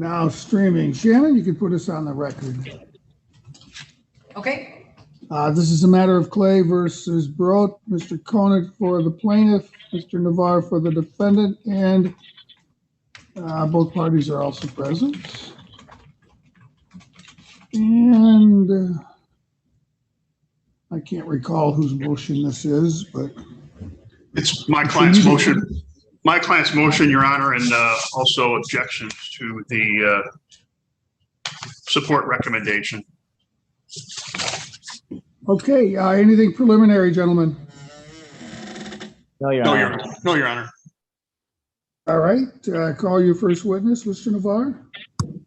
Now streaming. Shannon, you can put us on the record. Okay. This is a matter of Clay versus Brodt. Mr. Koenig for the plaintiff, Mr. Navarre for the defendant, and both parties are also present. And I can't recall whose motion this is, but it's my client's motion. My client's motion, Your Honor, and also objections to the support recommendation. okay. Anything preliminary, gentlemen? No, Your Honor. No, Your Honor. All right. Call your first witness, Mr. Navarre.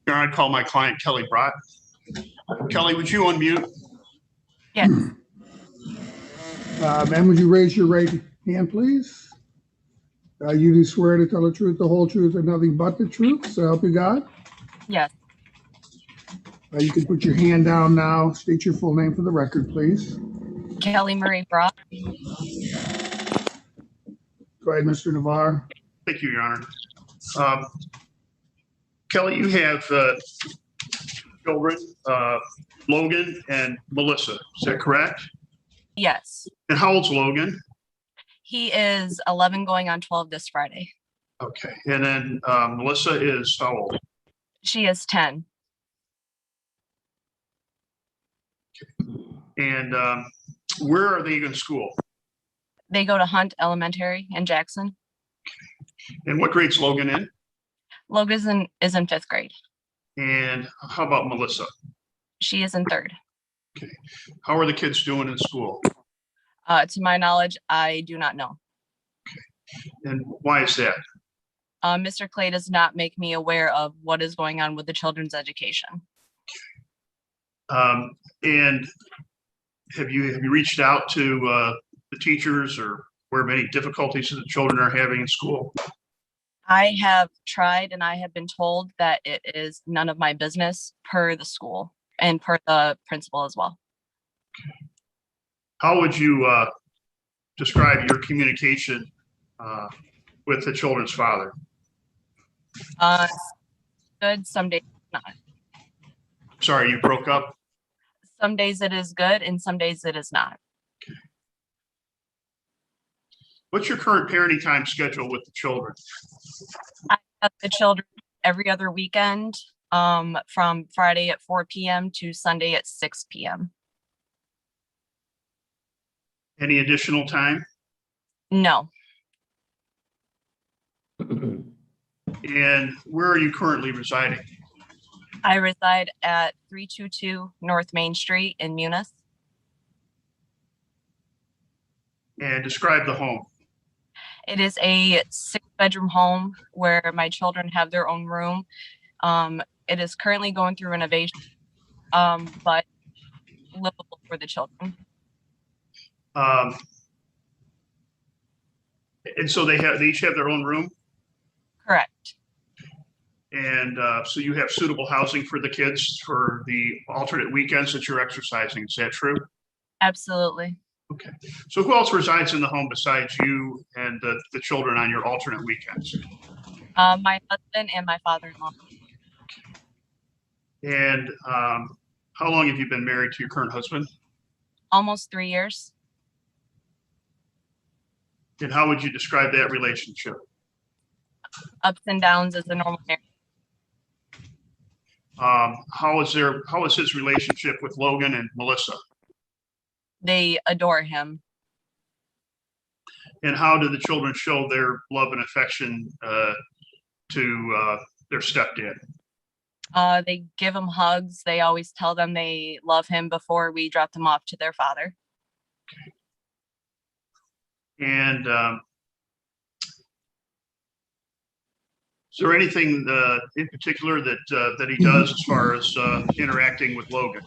Your Honor, I call my client Kelly Brodt. Kelly, would you unmute? Yes. Ma'am, would you raise your right hand, please? You do swear to tell the truth, the whole truth, and nothing but the truth, so help you God? Yes. You can put your hand down now. State your full name for the record, please. Kelly Marie Brodt. Go ahead, Mr. Navarre. Thank you, Your Honor. Kelly, you have children, Logan and Melissa. Is that correct? Yes. And how old's Logan? He is 11 going on 12 this Friday. Okay. And then Melissa is how old? She is 10. And where are they in school? They go to Hunt Elementary in Jackson. And what grade's Logan in? Logan is in 5th grade. And how about Melissa? She is in 3rd. Okay. How are the kids doing in school? To my knowledge, I do not know. And why is that? Mr. Clay does not make me aware of what is going on with the children's education. And have you reached out to the teachers or where many difficulties that the children are having in school? I have tried and I have been told that it is none of my business per the school and per the principal as well. How would you describe your communication with the children's father? Good, some days not. Sorry, you broke up. Some days it is good and some days it is not. Okay. What's your current parenting time schedule with the children? I have the children every other weekend from Friday at 4 p.m. to Sunday at 6 p.m. Any additional time? No. And where are you currently residing? I reside at 322 North Main Street in Munis. And describe the home. It is a 6-bedroom home where my children have their own room. It is currently going through renovation, but livable for the children. And so they each have their own room? Correct. And so you have suitable housing for the kids for the alternate weekends that you're exercising. Is that true? Absolutely. Okay. So who else resides in the home besides you and the children on your alternate weekends? My husband and my father-in-law. And how long have you been married to your current husband? Almost 3 years. And how would you describe that relationship? Ups and downs as a normal marriage. How is his relationship with Logan and Melissa? They adore him. And how do the children show their love and affection to their stepdad? They give him hugs. They always tell them they love him before we drop them off to their father. Okay. And is there anything in particular that he does as far as interacting with Logan?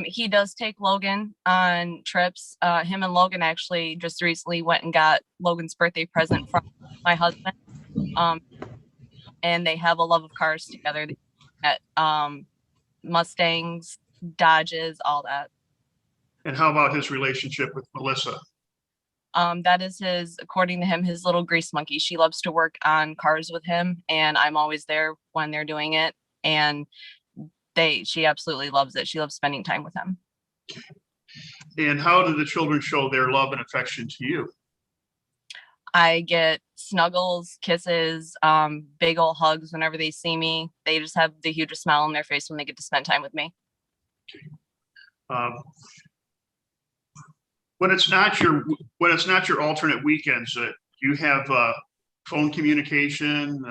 He does take Logan on trips. Him and Logan actually just recently went and got Logan's birthday present from my husband. And they have a love of cars together. At Mustangs, Dodges, all that. And how about his relationship with Melissa? That is his, according to him, his little grease monkey. She loves to work on cars with him, and I'm always there when they're doing it. And she absolutely loves it. She loves spending time with him. And how do the children show their love and affection to you? I get snuggles, kisses, big old hugs whenever they see me. They just have the hugest smile on their face when they get to spend time with me. When it's not your alternate weekends, do you have phone communication,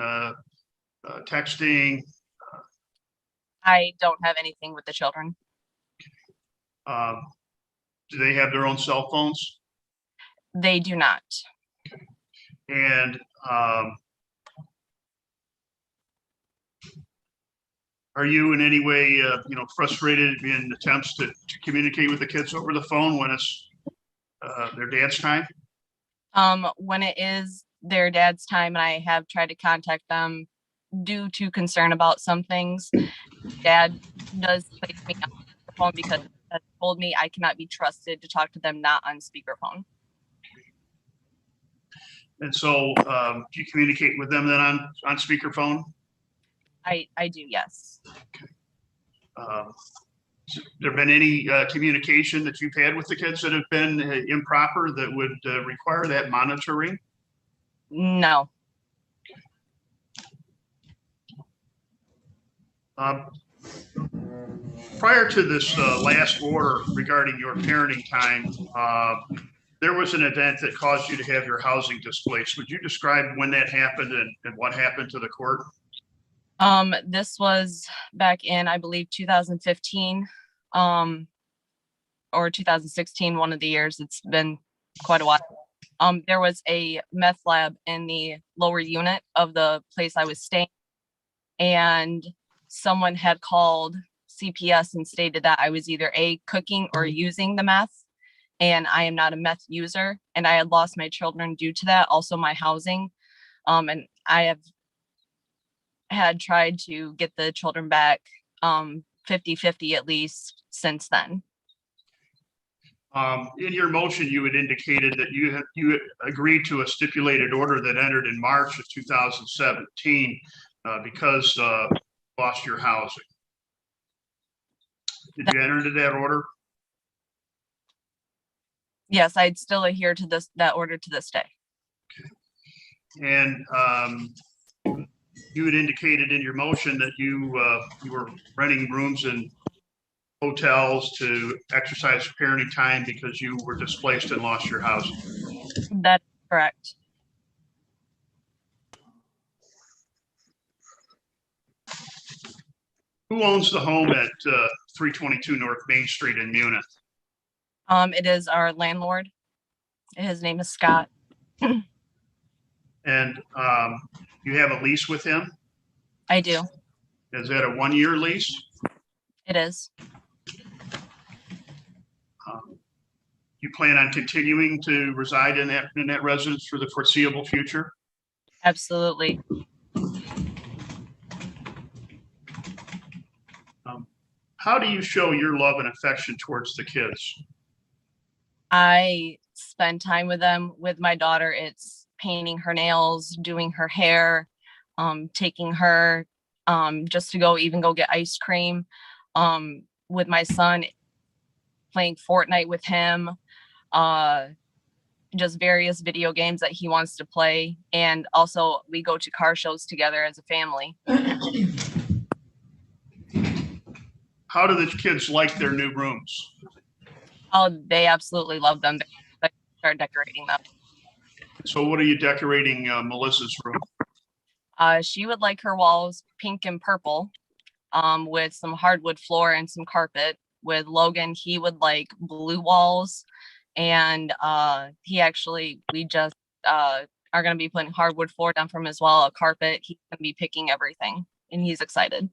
texting? I don't have anything with the children. Do they have their own cell phones? They do not. And are you in any way, frustrated in attempts to communicate with the kids over the phone when it's their dad's time? When it is their dad's time, and I have tried to contact them due to concern about some things, Dad does place me on the phone because he has told me I cannot be trusted to talk to them not on speakerphone. And so do you communicate with them then on speakerphone? I do, yes. There been any communication that you've had with the kids that have been improper that would require that monitoring? No. Prior to this last order regarding your parenting time, there was an event that caused you to have your housing displaced. Would you describe when that happened and what happened to the court? This was back in, I believe, 2015 or 2016, one of the years. It's been quite a while. There was a meth lab in the lower unit of the place I was staying, and someone had called CPS and stated that I was either cooking or using the meth, and I am not a meth user, and I had lost my children due to that, also my housing. And I have had tried to get the children back 50-50 at least since then. In your motion, you had indicated that you agreed to a stipulated order that entered in March of 2017 because you lost your housing. Did you enter into that order? Yes, I'd still adhere to that order to this day. Okay. And you had indicated in your motion that you were renting rooms in hotels to exercise parenting time because you were displaced and lost your housing. That's correct. Who owns the home at 322 North Main Street in Munich? It is our landlord. His name is Scott. And you have a lease with him? I do. Is that a 1-year lease? It is. You plan on continuing to reside in that residence for the foreseeable future? Absolutely. How do you show your love and affection towards the kids? I spend time with them. With my daughter, it's painting her nails, doing her hair, taking her just to go get ice cream. With my son, playing Fortnite with him, just various video games that he wants to play. And also we go to car shows together as a family. How do the kids like their new rooms? Oh, they absolutely love them. They start decorating them. So what are you decorating Melissa's room? She would like her walls pink and purple, with some hardwood floor and some carpet. With Logan, he would like blue walls, and we just are going to be putting hardwood floor down for him as well, a carpet. He's going to be picking everything, and he's excited.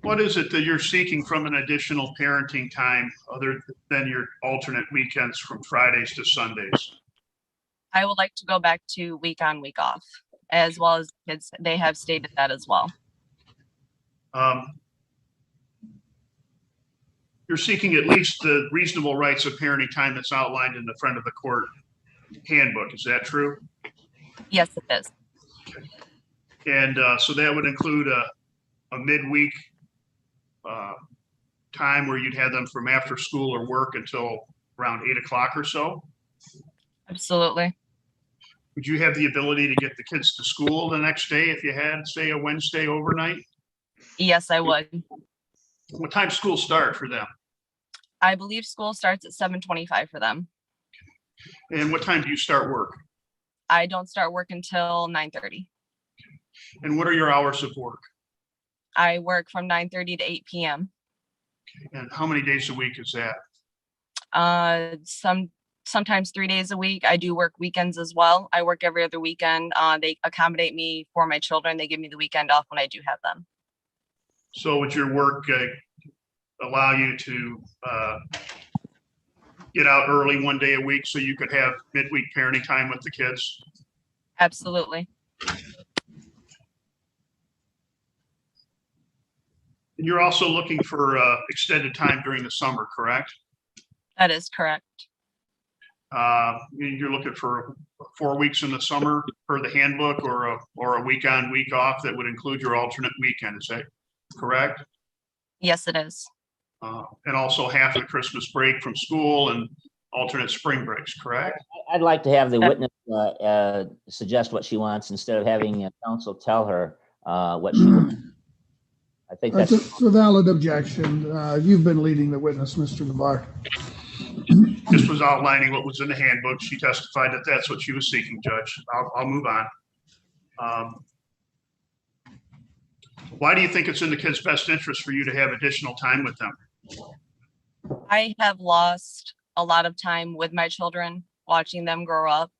What is it that you're seeking from an additional parenting time other than your alternate weekends from Fridays to Sundays? I would like to go back to week on, week off, as well as kids. They have stated that as well. you're seeking at least the reasonable rights of parenting time that's outlined in the front of the court handbook. Is that true? Yes, it is. And so that would include a midweek time where you'd have them from after school or work until around 8 o'clock or so. Absolutely. Would you have the ability to get the kids to school the next day if you had, say, a Wednesday overnight? Yes, I would. What time school start for them? I believe school starts at 7:25 for them. And what time do you start work? I don't start work until 9:30. And what are your hours of work? I work from 9:30 to 8 p.m. And how many days a week is that? Sometimes 3 days a week. I do work weekends as well. I work every other weekend. They accommodate me for my children. They give me the weekend off when I do have them. So would your work allow you to get out early one day a week so you could have midweek parenting time with the kids? Absolutely. And you're also looking for extended time during the summer, correct? That is correct. You're looking for 4 weeks in the summer per the handbook, or a week on, week off that would include your alternate weekend. Is that correct? Yes, it is. And also half of the Christmas break from school and alternate spring breaks, correct? I'd like to have the witness suggest what she wants instead of having counsel tell her what she wants. I think That's a valid objection. You've been leading the witness, Mr. Navarre. This was outlining what was in the handbook. She testified that that's what she was seeking, Judge. I'll move on. Why do you think it's in the kids' best interest for you to have additional time with them? I have lost a lot of time with my children, watching them grow up.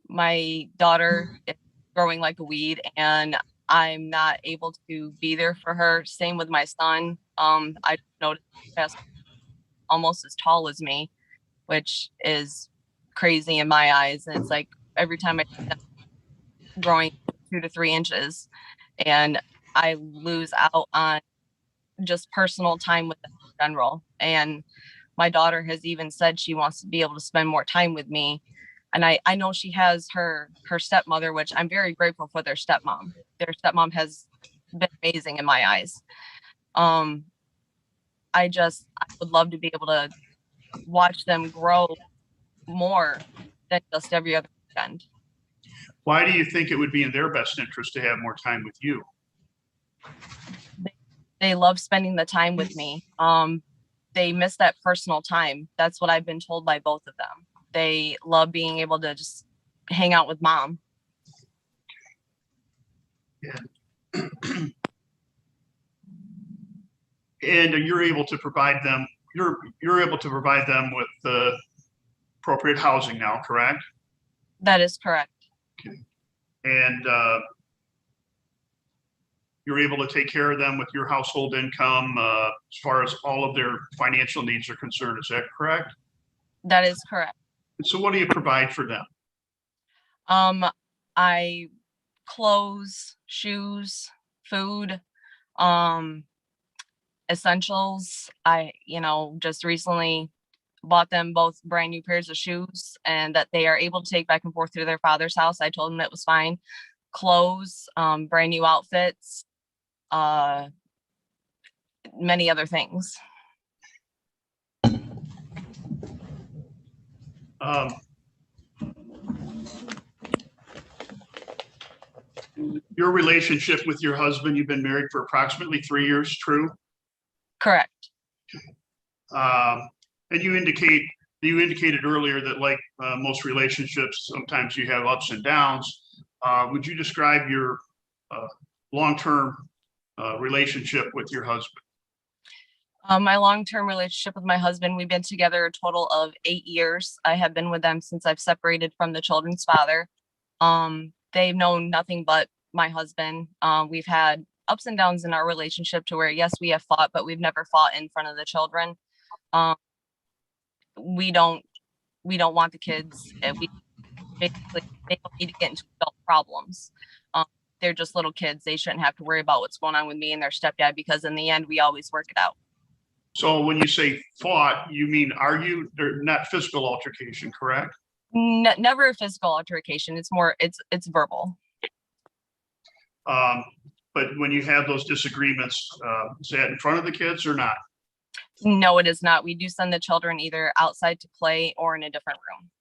My daughter is growing like a weed, and I'm not able to be there for her. Same with my son. I noticed he's almost as tall as me, which is crazy in my eyes. And it's like every time I see them growing 2 to 3 inches, and I lose out on just personal time with them in general. And my daughter has even said she wants to be able to spend more time with me. And I know she has her stepmother, which I'm very grateful for their stepmom. Their stepmom has been amazing in my eyes. I would love to be able to watch them grow more than just every other weekend. Why do you think it would be in their best interest to have more time with you? They love spending the time with me. They miss that personal time. That's what I've been told by both of them. They love being able to just hang out with mom. Yeah. And you're able to provide them. You're able to provide them with appropriate housing now, correct? That is correct. Okay. And you're able to take care of them with your household income as far as all of their financial needs are concerned. Is that correct? That is correct. And so what do you provide for them? I clothes, shoes, food, essentials. I just recently bought them both brand new pairs of shoes, and that they are able to take back and forth to their father's house. I told them it was fine. Clothes, brand new outfits, many other things. Your relationship with your husband, you've been married for approximately 3 years, true? Correct. And you indicated earlier that like most relationships, sometimes you have ups and downs. Would you describe your long-term relationship with your husband? My long-term relationship with my husband, we've been together a total of 8 years. I have been with them since I've separated from the children's father. They've known nothing but my husband. We've had ups and downs in our relationship to where, yes, we have fought, but we've never fought in front of the children. We don't want the kids. We basically, they don't need to get into adult problems. They're just little kids. They shouldn't have to worry about what's going on with me and their stepdad, because in the end, we always work it out. So when you say fought, you mean argued, or not physical altercation, correct? Never a physical altercation. It's more, it's verbal. But when you have those disagreements, is that in front of the kids or not? No, it is not. We do send the children either outside to play or in a different room.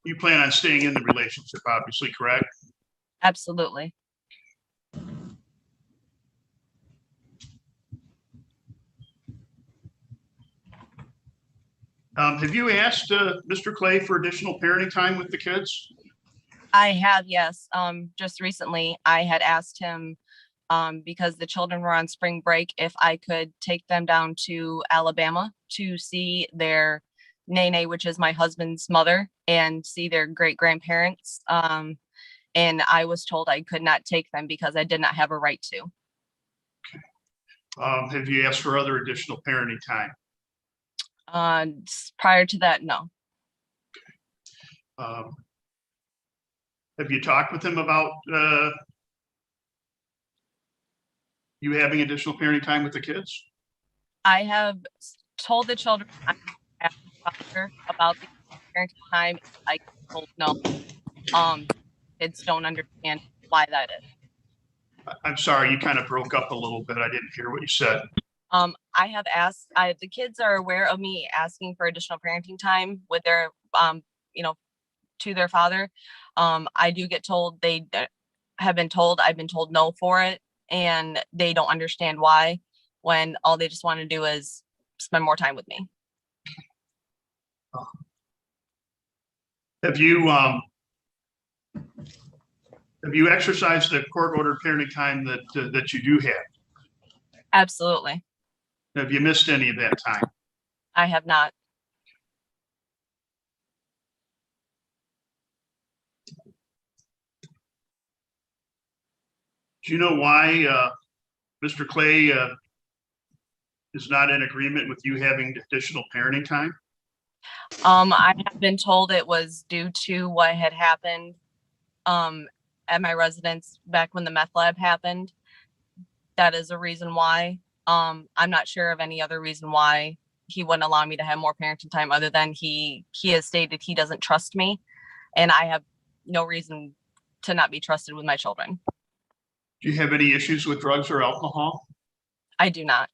You plan on staying in the relationship, obviously, correct? Absolutely. Have you asked Mr. Clay for additional parenting time with the kids? I have, yes. Just recently I had asked him, because the children were on spring break, if I could take them down to Alabama to see their nene, which is my husband's mother, and see their great grandparents. And I was told I could not take them because I did not have a right to. Have you asked for other additional parenting time? Prior to that, no. Have you talked with him about you having additional parenting time with the kids? I have told the children about the parenting time. I told no. Kids don't understand why that is. I'm sorry, you kind of broke up a little bit. I didn't hear what you said. I have asked, the kids are aware of me asking for additional parenting time with their, to their father. I do get told I've been told no for it, and they don't understand why, when all they just want to do is spend more time with me. Have you exercised the court-ordered parenting time that you do have? Absolutely. Have you missed any of that time? I have not. Do you know why Mr. Clay is not in agreement with you having additional parenting time? I have been told it was due to what had happened at my residence back when the meth lab happened. That is a reason why. I'm not sure of any other reason why he wouldn't allow me to have more parenting time, other than he has stated he doesn't trust me, and I have no reason to not be trusted with my children. Do you have any issues with drugs or alcohol? I do not.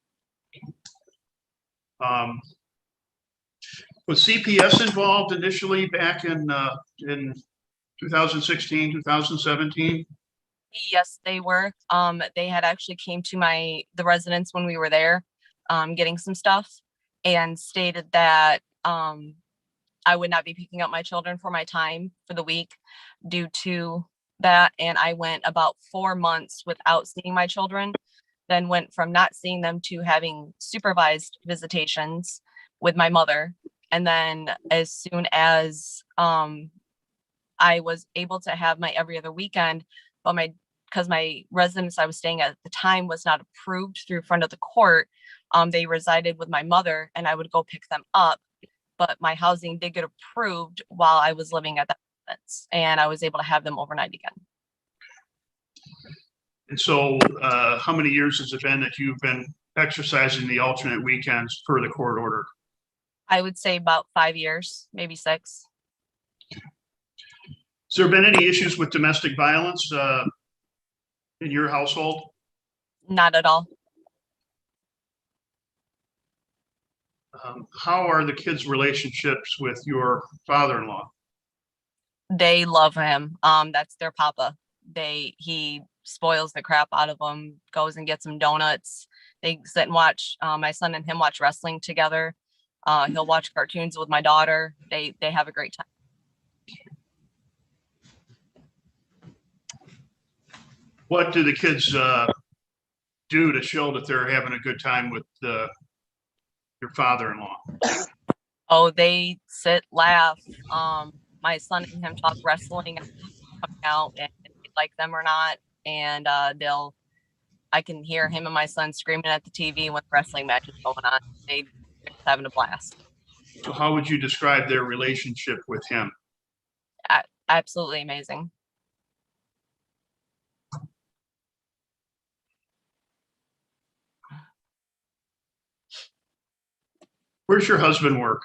Was CPS involved initially back in 2016, 2017? Yes, they were. They had actually came to the residence when we were there, getting some stuff, and stated that I would not be picking up my children for my time for the week due to that. And I went about 4 months without seeing my children, then went from not seeing them to having supervised visitations with my mother. And then as soon as I was able to have my every other weekend, but because my residence I was staying at the time was not approved through front of the court, they resided with my mother, and I would go pick them up. But my housing did get approved while I was living at that residence, and I was able to have them overnight again. And so how many years has it been that you've been exercising the alternate weekends per the court order? I would say about 5 years, maybe 6. Has there been any issues with domestic violence in your household? Not at all. How are the kids' relationships with your father-in-law? They love him. That's their papa. He spoils the crap out of them, goes and gets them donuts. They sit and watch, my son and him watch wrestling together. He'll watch cartoons with my daughter. They have a great time. What do the kids do to show that they're having a good time with your father-in-law? Oh, they sit, laugh. My son and him talk wrestling, coming out, and if they like them or not. And I can hear him and my son screaming at the TV when the wrestling match is going on. They're just having a blast. So how would you describe their relationship with him? Absolutely amazing. Where's your husband work?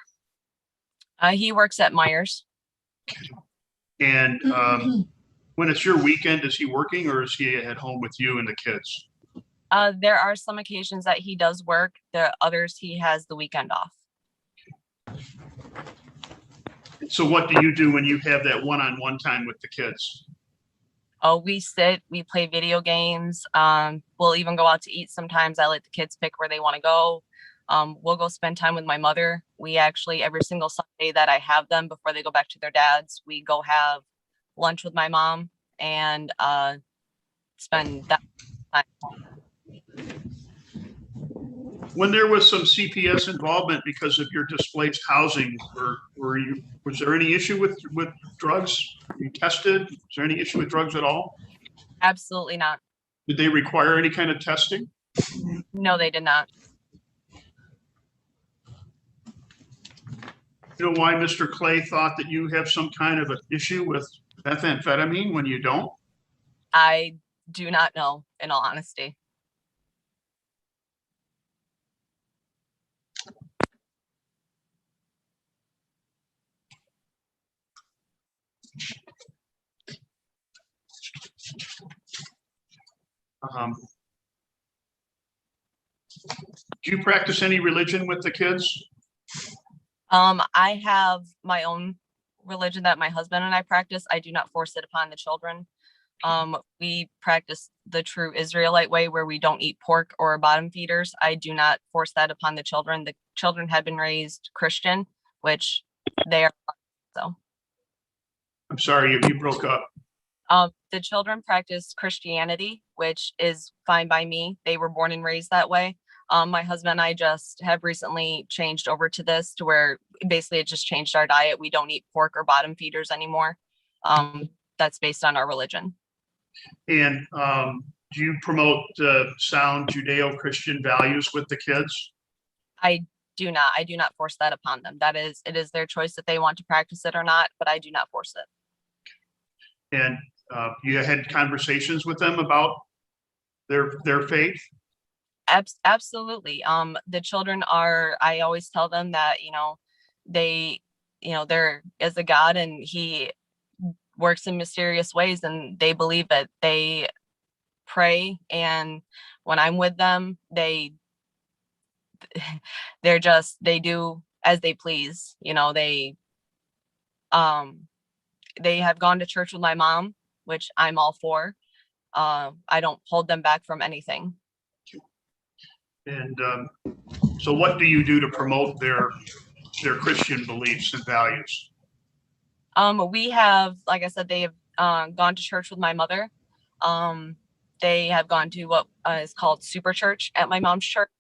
He works at Myers. And when it's your weekend, is he working or is he at home with you and the kids? There are some occasions that he does work. The others, he has the weekend off. So what do you do when you have that one-on-one time with the kids? Oh, we sit, we play video games. We'll even go out to eat sometimes. I let the kids pick where they want to go. We'll go spend time with my mother. We actually, every single Sunday that I have them before they go back to their dads, we go have lunch with my mom and spend that time. When there was some CPS involvement because of your displaced housing, was there any issue with drugs? You tested? Was there any issue with drugs at all? Absolutely not. Did they require any kind of testing? No, they did not. You know why Mr. Clay thought that you have some kind of an issue with methamphetamine when you don't? I do not know, in all honesty. Do you practice any religion with the kids? I have my own religion that my husband and I practice. I do not force it upon the children. We practice the true Israelite way where we don't eat pork or bottom feeders. I do not force that upon the children. The children have been raised Christian, which they are. So I'm sorry, you broke up. the children practice Christianity, which is fine by me. They were born and raised that way. My husband and I just have recently changed over to this, to where basically it just changed our diet. We don't eat pork or bottom feeders anymore. That's based on our religion. And do you promote sound Judeo-Christian values with the kids? I do not. I do not force that upon them. It is their choice if they want to practice it or not, but I do not force it. And you had conversations with them about their faith? Absolutely. The children are, I always tell them that, there is a God and he works in mysterious ways, and they believe it. They pray, and when I'm with them, they do as they please. They have gone to church with my mom, which I'm all for. I don't hold them back from anything. And so what do you do to promote their Christian beliefs and values? We have, like I said, they have gone to church with my mother. They have gone to what is called super church at my mom's church.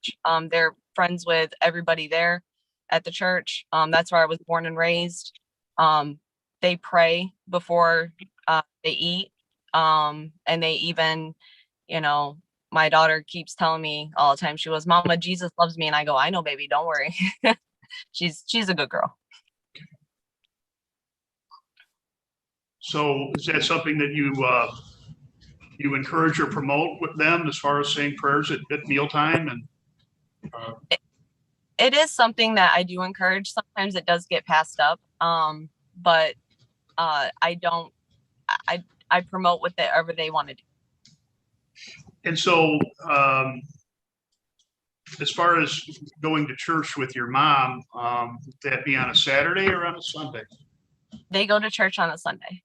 They're friends with everybody there at the church. That's where I was born and raised. They pray before they eat. And they even, my daughter keeps telling me all the time, she goes, "Mama, Jesus loves me." And I go, "I know, baby, don't worry." She's a good girl. So is that something that you encourage or promote with them as far as saying prayers at mealtime? And it is something that I do encourage. Sometimes it does get passed up, but I don't. I promote whatever they want to do. And so, as far as going to church with your mom, would that be on a Saturday or on a Sunday? They go to church on a Sunday.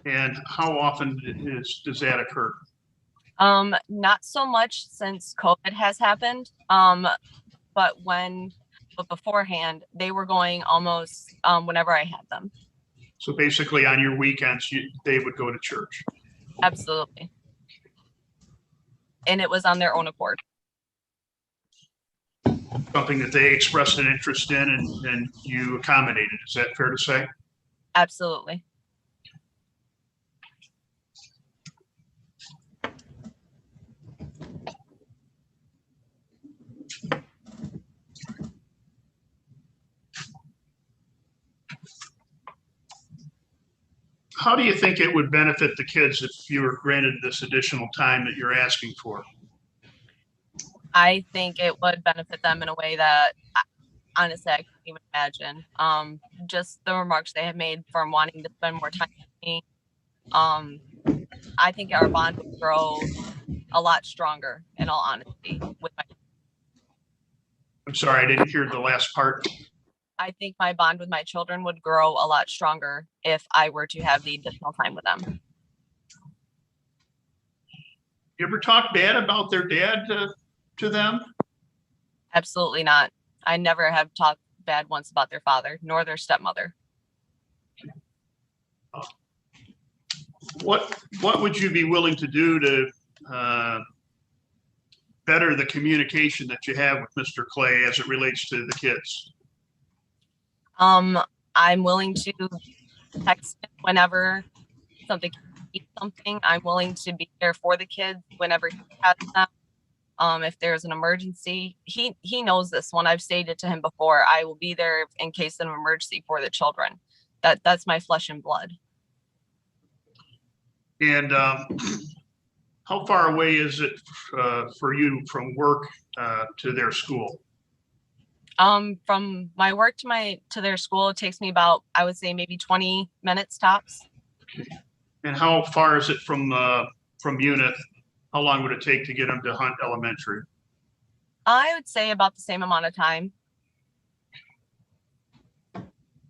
And how often does that occur? Not so much since COVID has happened. But beforehand, they were going almost whenever I had them. So basically on your weekends, they would go to church. Absolutely. And it was on their own accord. Something that they expressed an interest in and you accommodated. Is that fair to say? Absolutely. How do you think it would benefit the kids if you were granted this additional time that you're asking for? I think it would benefit them in a way that honestly, I can't even imagine. Just the remarks they have made from wanting to spend more time with me. I think our bond would grow a lot stronger, in all honesty. I'm sorry, I didn't hear the last part. I think my bond with my children would grow a lot stronger if I were to have the additional time with them. You ever talk bad about their dad to them? Absolutely not. I never have talked bad once about their father, nor their stepmother. What would you be willing to do to better the communication that you have with Mr. Clay as it relates to the kids? I'm willing to text him whenever something. I'm willing to be there for the kids whenever he has them. If there's an emergency, he knows this one. I've stated to him before, I will be there in case of an emergency for the children. That's my flesh and blood. And how far away is it for you from work to their school? From my work to their school, it takes me about, I would say, maybe 20 minutes tops. And how far is it from Unit? How long would it take to get them to Hunt Elementary? I would say about the same amount of time.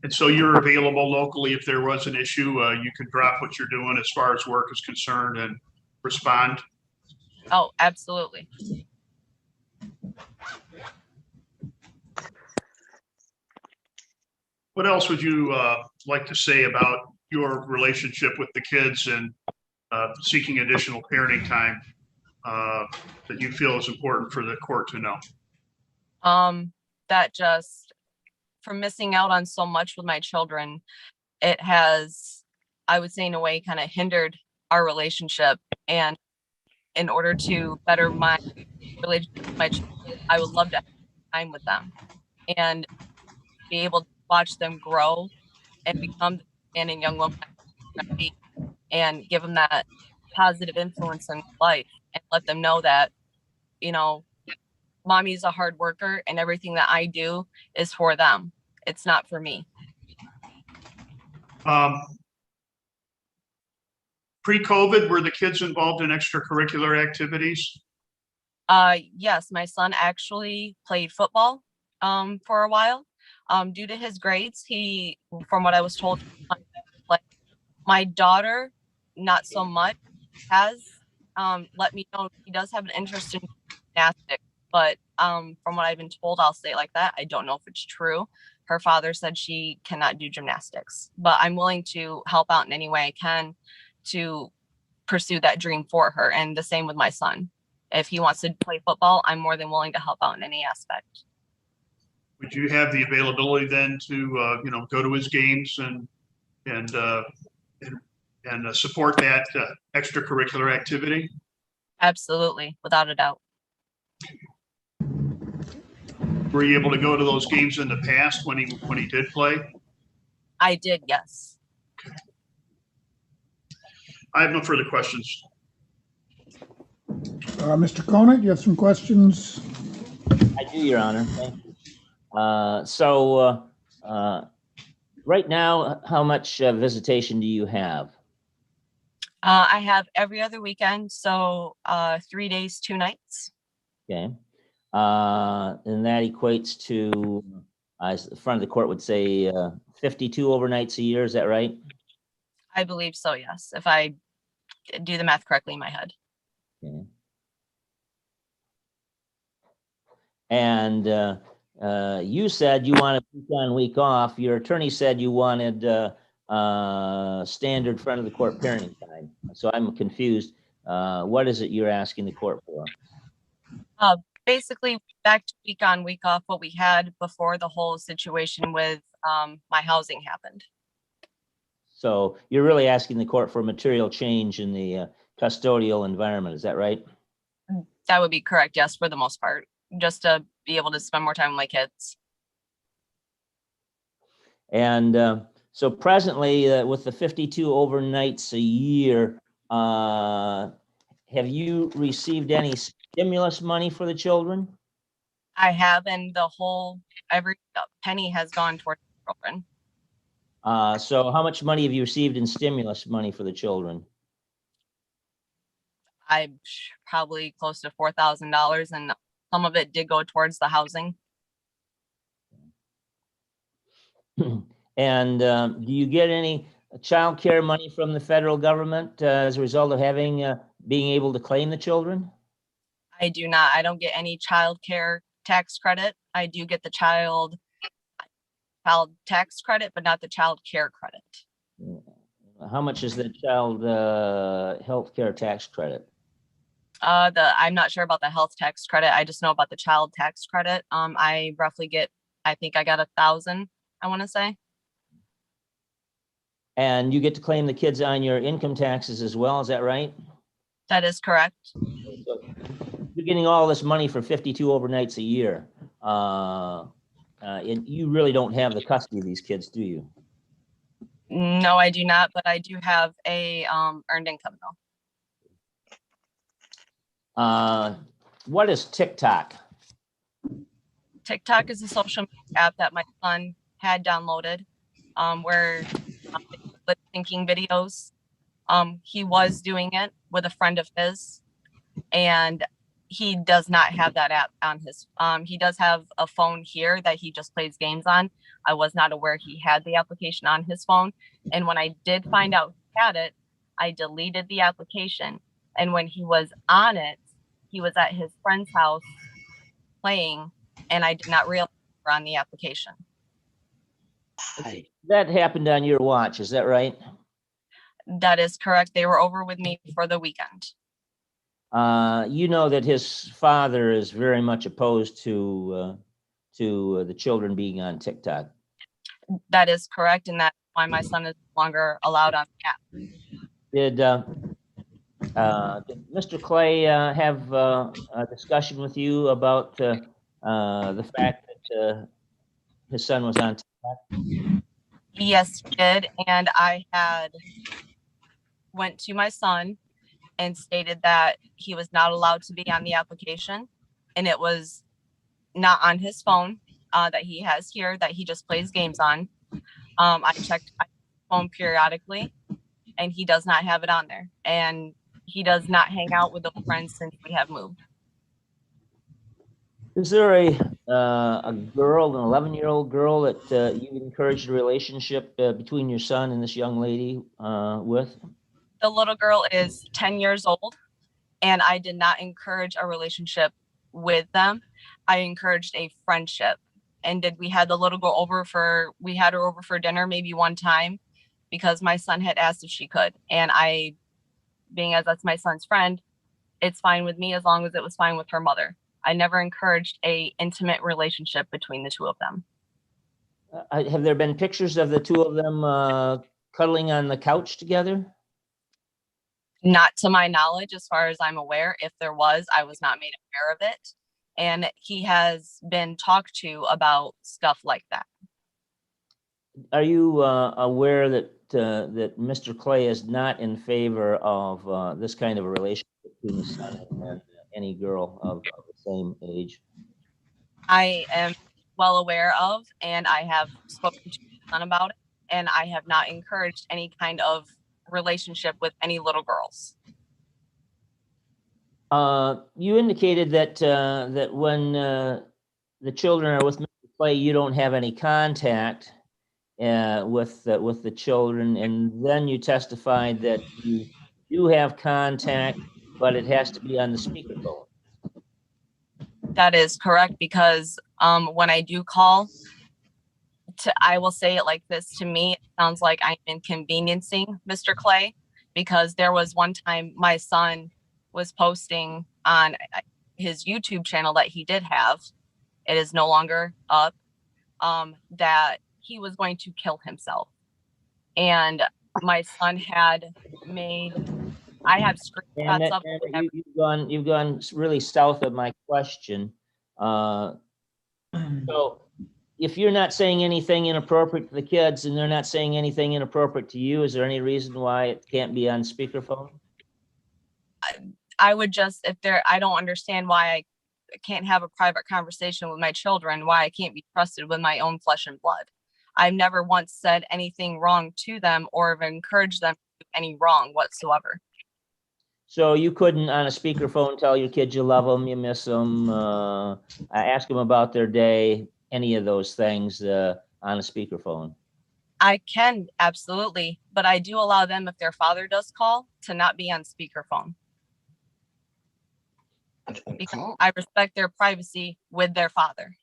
And so you're available locally if there was an issue, you could drop what you're doing as far as work is concerned and respond? Oh, absolutely. What else would you like to say about your relationship with the kids and seeking additional parenting time that you feel is important for the court to know? That just, from missing out on so much with my children, it has, I would say in a way, kind of hindered our relationship. And in order to better my relationship with my children, I would love to have time with them and be able to watch them grow and become the standing young woman and give them that positive influence in life and let them know that, you know, mommy's a hard worker and everything that I do is for them. It's not for me. Pre-COVID, were the kids involved in extracurricular activities? Yes, my son actually played football for a while. Due to his grades, he, from what I was told, like my daughter, not so much, has let me know he does have an interest in gymnastics, but from what I've been told, I'll say it like that, I don't know if it's true. Her father said she cannot do gymnastics, but I'm willing to help out in any way I can to pursue that dream for her. And the same with my son. If he wants to play football, I'm more than willing to help out in any aspect. Would you have the availability then to go to his games and support that extracurricular activity? Absolutely, without a doubt. Were you able to go to those games in the past when he did play? I did, yes. I have no further questions. Mr. Koenig, you have some questions? I do, Your Honor. Thank you. Right now, how much visitation do you have? I have every other weekend, so 3 days, 2 nights. Okay. And that equates to, the front of the court would say 52 overnights a year. Is that right? I believe so, yes, if I do the math correctly in my head. Okay. And you said you wanted week on, week off. Your attorney said you wanted standard front of the court parenting time. So I'm confused. What is it you're asking the court for? Basically, back to week on, week off, what we had before the whole situation with my housing happened. So you're really asking the court for a material change in the custodial environment. Is that right? That would be correct, yes, for the most part, just to be able to spend more time with my kids. And so presently, with the 52 overnights a year, have you received any stimulus money for the children? I have, and every penny has gone towards children. So how much money have you received in stimulus money for the children? I probably close to $4,000, and some of it did go towards the housing. And do you get any child care money from the federal government as a result of being able to claim the children? I do not. I don't get any child care tax credit. I do get the child tax credit, but not the child care credit. How much is the child health care tax credit? I'm not sure about the health tax credit. I just know about the child tax credit. I roughly get, I think I got 1,000, I want to say. And you get to claim the kids on your income taxes as well, is that right? That is correct. So you're getting all this money for 52 overnights a year. And you really don't have the custody of these kids, do you? No, I do not, but I do have a earned income though. What is TikTok? TikTok is a social media app that my son had downloaded, where lip syncing videos. He was doing it with a friend of his, and he does not have that app on his. He does have a phone here that he just plays games on. I was not aware he had the application on his phone, and when I did find out he had it, I deleted the application. And when he was on it, he was at his friend's house playing, and I did not realize we were on the application. That happened on your watch, is that right? That is correct. They were over with me for the weekend. You know that his father is very much opposed to the children being on TikTok. That is correct, and that's why my son is no longer allowed on the app. Did Mr. Clay have a discussion with you about the fact that his son was on TikTok? Yes, he did, and I had went to my son and stated that he was not allowed to be on the application, and it was not on his phone that he has here that he just plays games on. I checked my phone periodically, and he does not have it on there, and he does not hang out with those friends since we have moved. Is there a girl, an 11-year-old girl that you encouraged a relationship between your son and this young lady with? The little girl is 10 years old, and I did not encourage a relationship with them. I encouraged a friendship. And we had the little girl we had her over for dinner maybe one time because my son had asked if she could. And I, being as that's my son's friend, it's fine with me as long as it was fine with her mother. I never encouraged a intimate relationship between the two of them. Have there been pictures of the two of them cuddling on the couch together? Not to my knowledge, as far as I'm aware. If there was, I was not made aware of it. And he has been talked to about stuff like that. Are you aware that that Mr. Clay is not in favor of this kind of a relationship between his son and any girl of the same age? I am well aware of, and I have spoken to my son about it, and I have not encouraged any kind of relationship with any little girls. You indicated that that when the children are with Mr. Clay, you don't have any contact with the children, and then you testified that you do have contact, but it has to be on the speakerphone. That is correct, because when I do call, I will say it like this: to me, it sounds like I'm inconveniencing Mr. Clay, because there was one time my son was posting on his YouTube channel that he did have. It is no longer up. That he was going to kill himself, and my son had made. I have screenshots of it. You've gone really south of my question. So if you're not saying anything inappropriate to the kids and they're not saying anything inappropriate to you, is there any reason why it can't be on speakerphone? I would just, I don't understand why can't have a private conversation with my children, why I can't be trusted with my own flesh and blood. I've never once said anything wrong to them or have encouraged them to do any wrong whatsoever. So you couldn't on a speakerphone tell your kids you love them, you miss them, ask them about their day, any of those things on a speakerphone? I can, absolutely, but I do allow them, if their father does call, to not be on speakerphone. Because I respect their privacy with their father.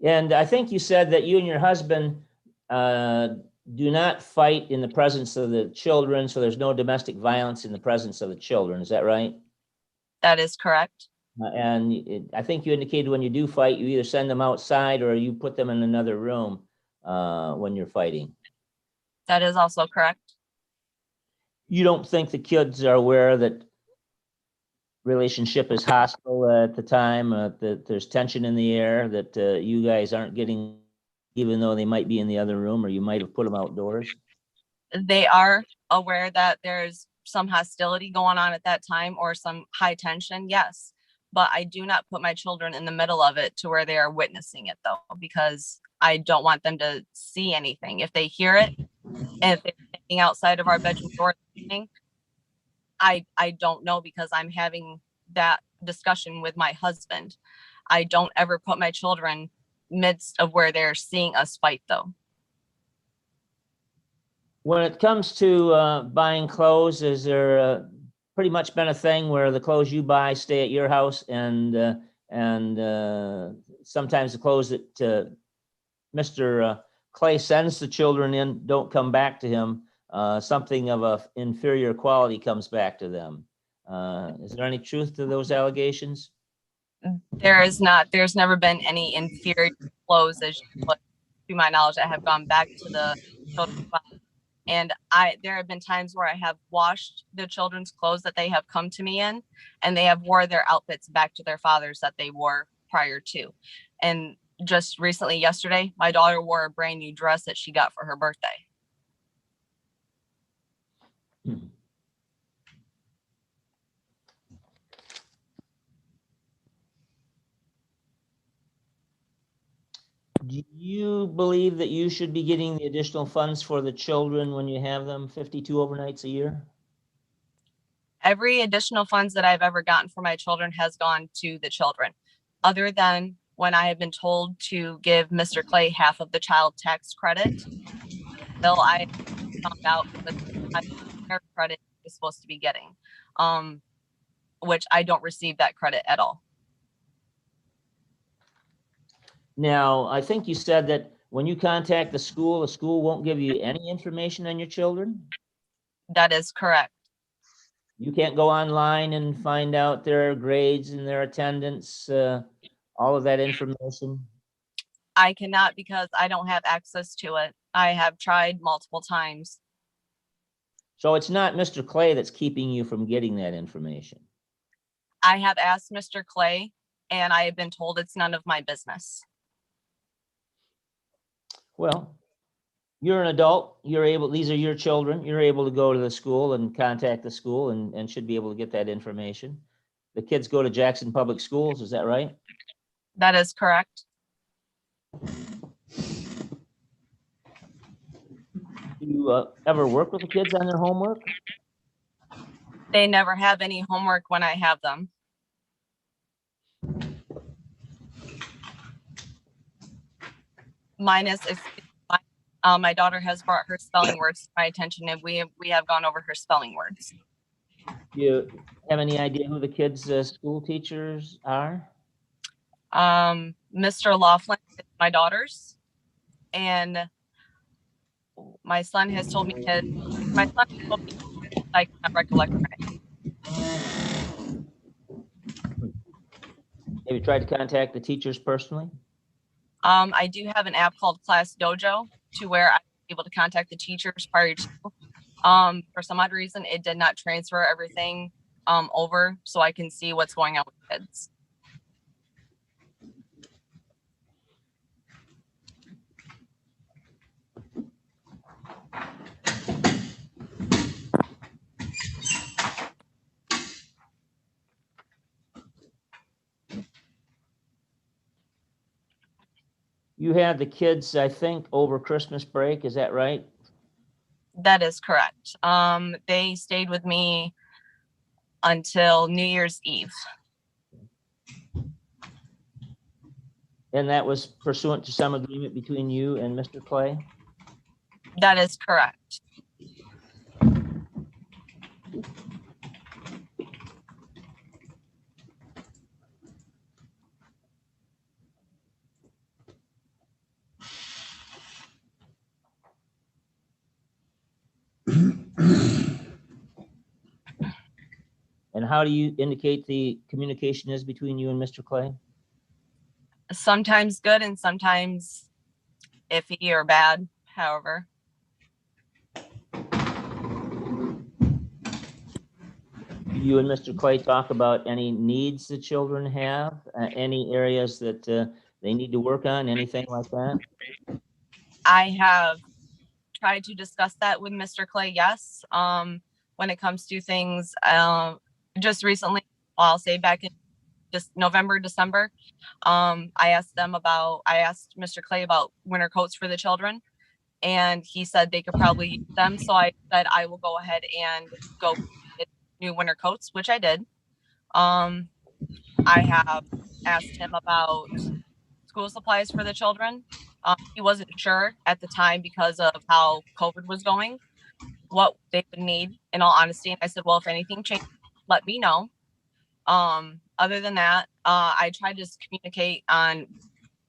And I think you said that you and your husband do not fight in the presence of the children, so there's no domestic violence in the presence of the children. Is that right? That is correct. I think you indicated when you do fight, you either send them outside or you put them in another room when you're fighting. That is also correct. You don't think the kids are aware that relationship is hostile at the time, that there's tension in the air, that you guys aren't getting, even though they might be in the other room, or you might have put them outdoors? They are aware that there's some hostility going on at that time or some high tension, yes. But I do not put my children in the middle of it to where they are witnessing it, though, because I don't want them to see anything. If they hear it, and if they're standing outside of our bedroom door, I don't know, because I'm having that discussion with my husband. I don't ever put my children midst of where they're seeing us fight, though. When it comes to buying clothes, is there pretty much been a thing where the clothes you buy stay at your house, and sometimes the clothes that Mr. Clay sends the children in don't come back to him? Something of a inferior quality comes back to them. Is there any truth to those allegations? There is not. There's never been any inferior clothes, as you put, to my knowledge, that have gone back to the children. And there have been times where I have washed the children's clothes that they have come to me in, and they have wore their outfits back to their fathers that they wore prior to. And just recently, yesterday, my daughter wore a brand new dress that she got for her birthday. Do you believe that you should be getting the additional funds for the children when you have them 52 overnights a year? Every additional funds that I've ever gotten for my children has gone to the children, other than when I have been told to give Mr. Clay half of the child tax credit. Bill, I found out that their credit is supposed to be getting, which I don't receive that credit at all. Now, I think you said that when you contact the school won't give you any information on your children? That is correct. You can't go online and find out their grades and their attendance, all of that information? I cannot, because I don't have access to it. I have tried multiple times. So it's not Mr. Clay that's keeping you from getting that information? I have asked Mr. Clay, and I have been told it's none of my business. Well, you're an adult, these are your children, you're able to go to the school and contact the school and should be able to get that information. The kids go to Jackson Public Schools, is that right? That is correct. Do you ever work with the kids on their homework? They never have any homework when I have them. My daughter has brought her spelling words to my attention, and we have gone over her spelling words. Do you have any idea who the kids' school teachers are? Mr. LaFlamme's is my daughter's, and my son has told me I cannot recollect her name. Have you tried to contact the teachers personally? I do have an app called Class Dojo, to where I'm able to contact the teachers prior to. For some odd reason, it did not transfer everything over, so I can see what's going on with kids. You had the kids, I think, over Christmas break, is that right? That is correct. They stayed with me until New Year's Eve. And that was pursuant to some agreement between you and Mr. Clay? That is correct. And how do you indicate the communication is between you and Mr. Clay? Sometimes good and sometimes iffy or bad, however. You and Mr. Clay talk about any needs the children have, any areas that they need to work on, anything like that? I have tried to discuss that with Mr. Clay, yes. When it comes to things, just recently, I'll say back in just November, December, I asked Mr. Clay about winter coats for the children, and he said they could probably use them. So I said I will go ahead and go get new winter coats, which I did. I have asked him about school supplies for the children. He wasn't sure at the time because of how COVID was going, what they would need, in all honesty. And I said, well, if anything changes, let me know. Other than that, I tried to just communicate on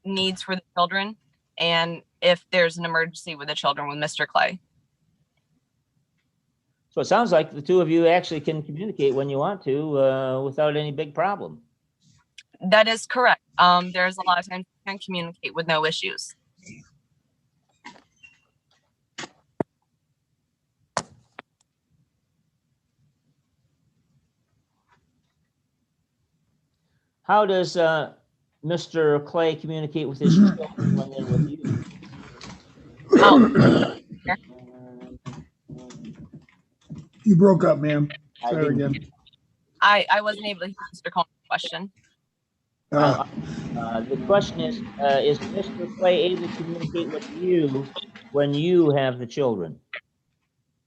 needs for the children and if there's an emergency with the children with Mr. Clay. So it sounds like the two of you actually can communicate when you want to without any big problem. That is correct. There's a lot of times we can communicate with no issues. How does Mr. Clay communicate with his children when they're with you? You broke up, ma'am. I Sorry didn't- again. I wasn't able to hear Mr. Cohen's question. The question is Mr. Clay able to communicate with you when you have the children?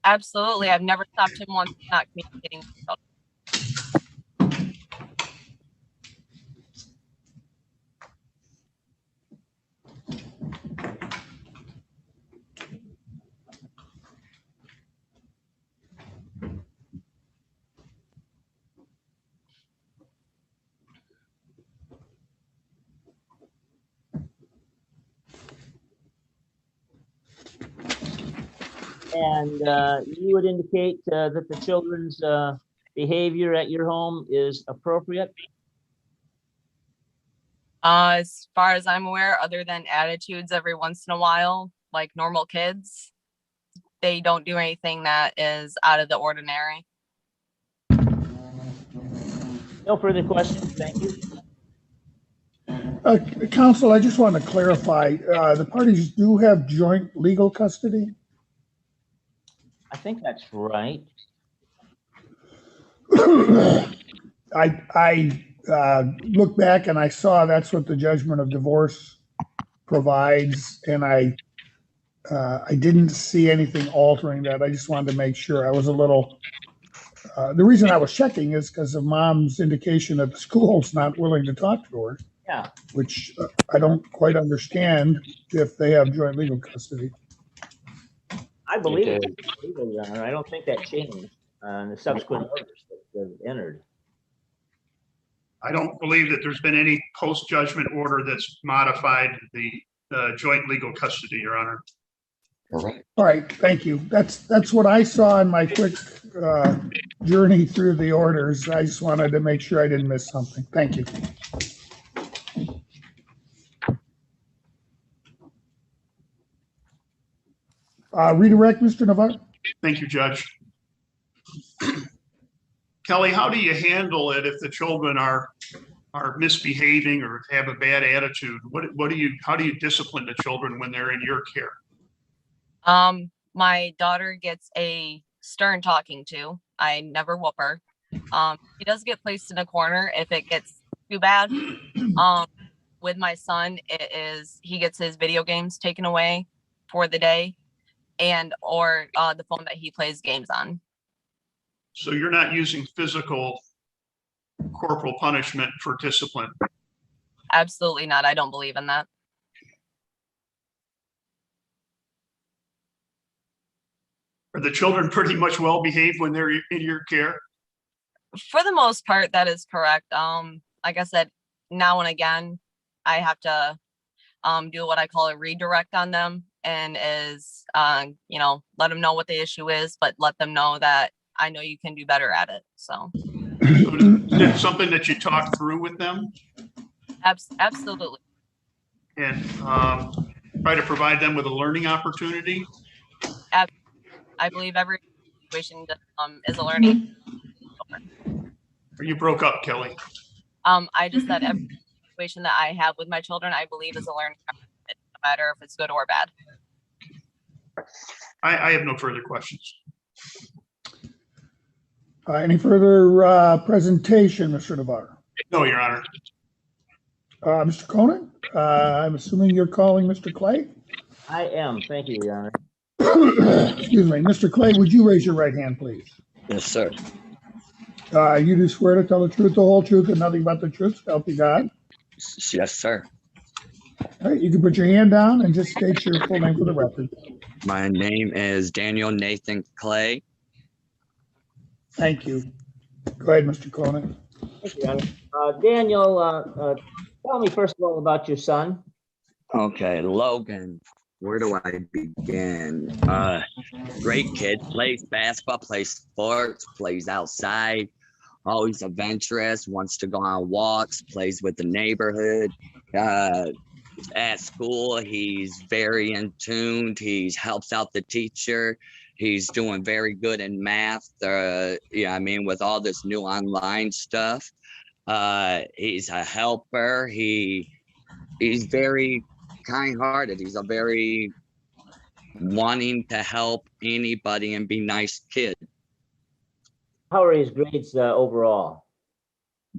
Absolutely. I've never stopped him once not communicating with children. And you would indicate that the children's behavior at your home is appropriate? As far as I'm aware, other than attitudes every once in a while, like normal kids, they don't do anything that is out of the ordinary. No further questions. Thank you. Counsel, I just want to clarify, the parties do have joint legal custody? I think that's right. I look back and I saw that's what the judgment of divorce provides, and I didn't see anything altering that. I just wanted to make sure. I was a little, the reason I was checking is because of Mom's indication that the school's not willing to talk to her. Yeah. Which I don't quite understand if they have joint legal custody. I believe it's legal, Your Honor. I don't think that changed on the subsequent orders that have entered. I don't believe that there's been any post-judgment order that's modified the joint legal custody, Your Honor. All right, thank you. That's what I saw in my quick journey through the orders. I just wanted to make sure I didn't miss something. Thank you. Redirect, Mr. Navarre. Thank you, Judge. Kelly, how do you handle it if the children are misbehaving or have a bad attitude? How do you discipline the children when they're in your care? My daughter gets a stern talking to. I never whoop her. She does get placed in a corner if it gets too bad. with my son, he gets his video games taken away for the day, and or the phone that he plays games on. So you're not using physical corporal punishment for discipline? Absolutely not. I don't believe in that. Are the children pretty much well behaved when they're in your care? For the most part, that is correct. Like I said, now and again, I have to do what I call a redirect on them, and let them know what the issue is, but let them know that I know you can do better at it. So Is it something that you talk through with them absolutely. and try to provide them with a learning opportunity? I believe every situation is a learning. Or you broke up, Kelly? I just said every situation that I have with my children, I believe is a learning opportunity, no matter if it's good or bad. I have no further questions. Any further presentation, Mr. Navarro? No, Your Honor. Mr. Conan, I'm assuming you're calling Mr. Clay? I am. Thank you, Your Honor. Excuse me. Mr. Clay, would you raise your right hand, please? Yes, sir. You do swear to tell the truth, the whole truth, and nothing but the truth, so help you God? Yes, sir. All right, you can put your hand down and just state your full name for the record. My name is Daniel Nathan Clay. Thank you. Go ahead, Mr. Conan. Thank you, Your Honor. Daniel, tell me first of all about your son. Okay, Logan. Where do I begin? Great kid, plays basketball, plays sports, plays outside, always adventurous, wants to go on walks, plays with the neighborhood. At school, he's very in tune. He helps out the teacher. He's doing very good in math. With all this new online stuff. He's a helper. He's very kind-hearted. He's a very wanting to help anybody and be nice kid. How are his grades overall?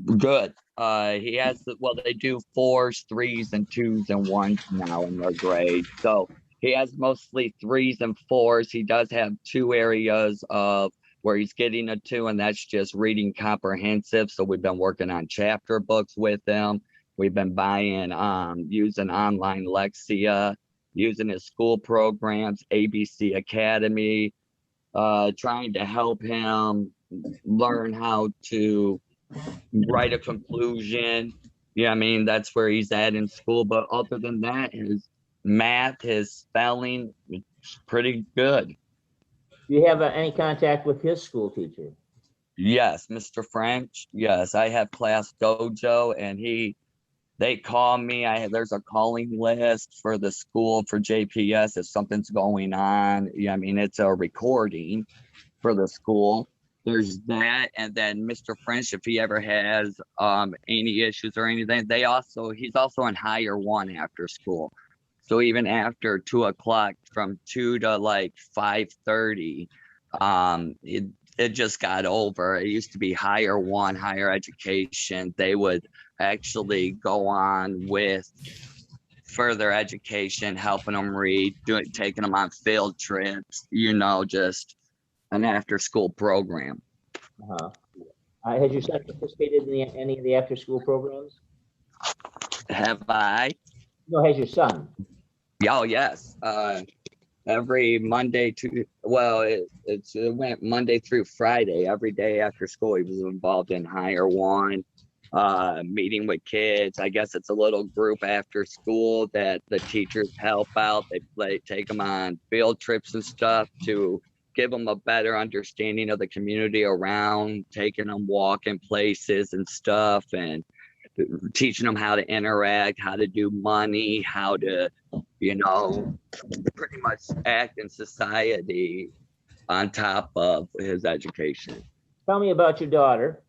Good. He has, they do 4s, 3s, and 2s and 1s now in their grade. So he has mostly 3s and 4s. He does have 2 areas of where he's getting a 2, and that's just reading comprehensive. So we've been working on chapter books with him. We've been buying, using online Lexia, using his school programs, ABC Academy, trying to help him learn how to write a conclusion. That's where he's at in school. But other than that, his math, his spelling, it's pretty good. Do you have any contact with his school teacher? Yes, Mr. French. Yes, I have class dojo, and they call me. There's a calling list for the school for JPS if something's going on. It's a recording for the school. There's that, and then Mr. French, if he ever has any issues or anything, he's also in higher 1 after school. So even after 2 o'clock, from 2 to like 5:30, it just got over. It used to be higher 1, higher education. They would actually go on with further education, helping them read, taking them on field trips, just an after school program. Has your son participated in any of the after school programs? Have I? No, has your son? Oh, yes. Every Monday it went Monday through Friday. Every day after school, he was involved in higher 1, meeting with kids. I guess it's a little group after school that the teachers help out. They take them on field trips and stuff to give them a better understanding of the community around, taking them walking places and stuff, and teaching them how to interact, how to do money, how to, pretty much act in society on top of his education. Tell me about your daughter.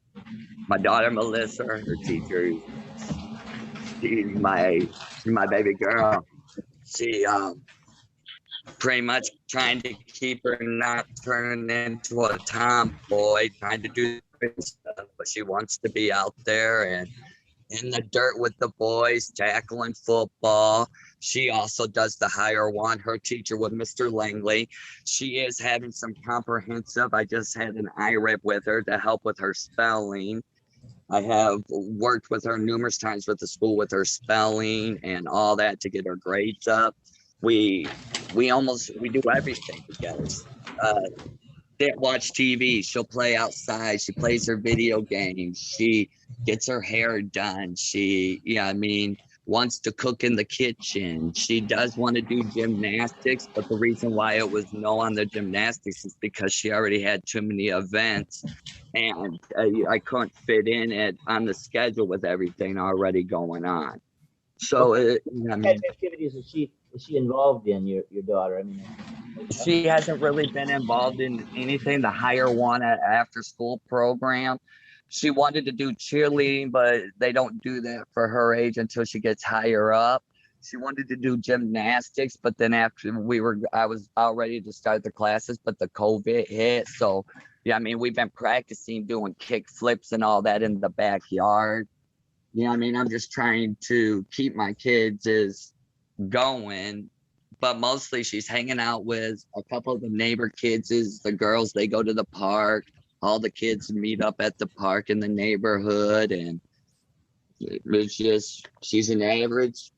My daughter, Melissa, her teacher, she's my baby girl. She pretty much trying to keep her not turning into a tomboy, trying to do stuff, but she wants to be out there and in the dirt with the boys, tackling football. She also does the higher one. Her teacher with Mr. Langley. She is having some comprehensive. I just had an IRIP with her to help with her spelling. I have worked with her numerous times with the school with her spelling and all that to get her grades up. We do everything together. Watch TV. She'll play outside. She plays her video games. She gets her hair done. She, wants to cook in the kitchen. She does want to do gymnastics, but the reason why it was no on the gymnastics is because she already had too many events, and I couldn't fit in it on the schedule with everything already going on. So, What activities is she involved in, your daughter? She hasn't really been involved in anything. The higher one at after school program. She wanted to do cheerleading, but they don't do that for her age until she gets higher up. She wanted to do gymnastics, but then after I was all ready to start the classes, but the COVID hit. So, we've been practicing doing kick flips and all that in the backyard. I'm just trying to keep my kids going, but mostly she's hanging out with a couple of the neighbor kids. The girls, they go to the park. All the kids meet up at the park in the neighborhood, and it's just, she's an average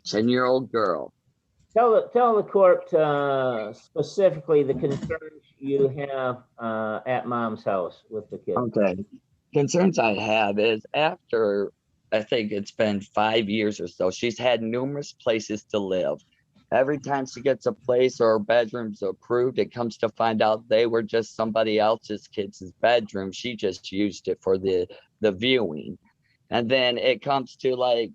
10-year-old girl. Tell the court specifically the concerns you have at mom's house with the kids. Okay. Concerns I have is after, I think it's been 5 years or so, she's had numerous places to live. Every time she gets a place or her bedroom's approved, it comes to find out they were just somebody else's kids' bedroom. She just used it for the viewing. And then it comes to like,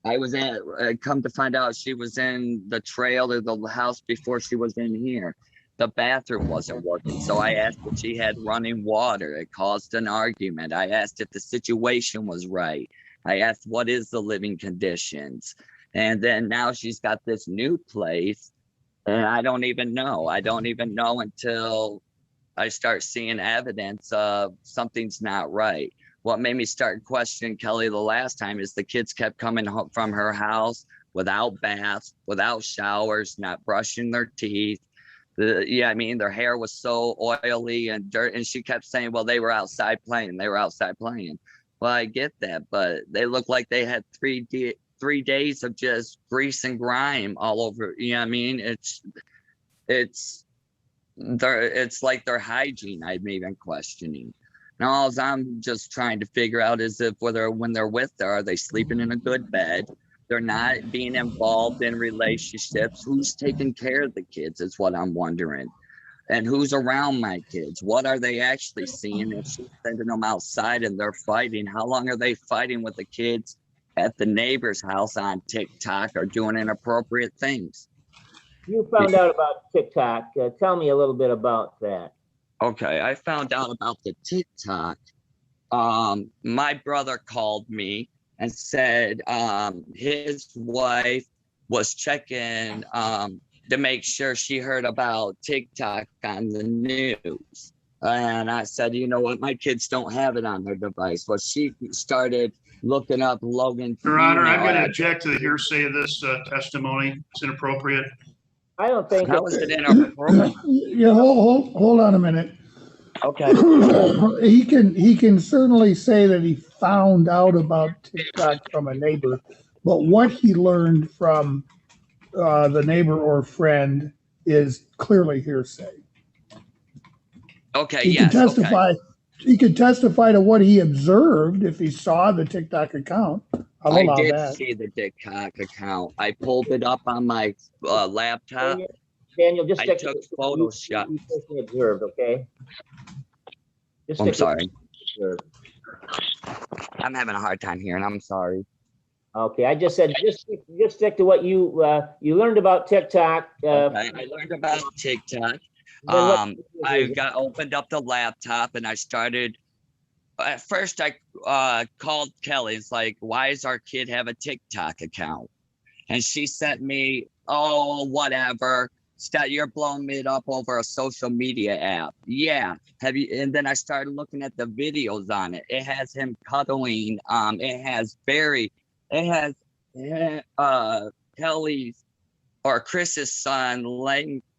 come to find out she was in the trail or the house before she was in here. The bathroom wasn't working. So I asked if she had running water. It caused an argument. I asked if the situation was right. I asked, what is the living conditions? And then now she's got this new place, and I don't even know. I don't even know until I start seeing evidence of something's not right. What made me start questioning Kelly the last time is the kids kept coming home from her house without baths, without showers, not brushing their teeth. Their hair was so oily and dirt, and she kept saying, well, they were outside playing. Well, I get that, but they look like they had 3 days of just grease and grime all over. It's like their hygiene I'm even questioning. Now, all I'm just trying to figure out is when they're with her, are they sleeping in a good bed? They're not being involved in relationships. Who's taking care of the kids is what I'm wondering. And who's around my kids? What are they actually seeing? If she's sending them outside and they're fighting, how long are they fighting with the kids at the neighbor's house on TikTok or doing inappropriate things? You found out about TikTok. Tell me a little bit about that. Okay, I found out about the TikTok. My brother called me and said his wife was checking to make sure she heard about TikTok on the news. And I said, you know what, my kids don't have it on their device. Well, she started looking up Logan. Your Honor, I'm going to object to the hearsay of this testimony. It's inappropriate. I don't think How is it inappropriate? Yeah, hold on a minute. Okay. He can certainly say that he found out about TikTok from a neighbor, but what he learned from the neighbor or friend is clearly hearsay. Okay. He can testify. Okay. He could testify to what he observed if he saw the TikTok account. I did see the TikTok account. I pulled it up on my laptop. Daniel, just I took Photoshop. You personally observed, okay? I'm sorry. I'm having a hard time hearing. I'm sorry. Okay, I just said just stick to what you learned about TikTok. Okay, I learned about TikTok. I opened up the laptop and I started. At first, I called Kelly. It's like, why does our kid have a TikTok account? And she sent me, oh, whatever. Scott, you're blowing it up over a social media app. Yeah. Have you? And then I started looking at the videos on it. It has him cuddling. It has Kelly's or Chris's son,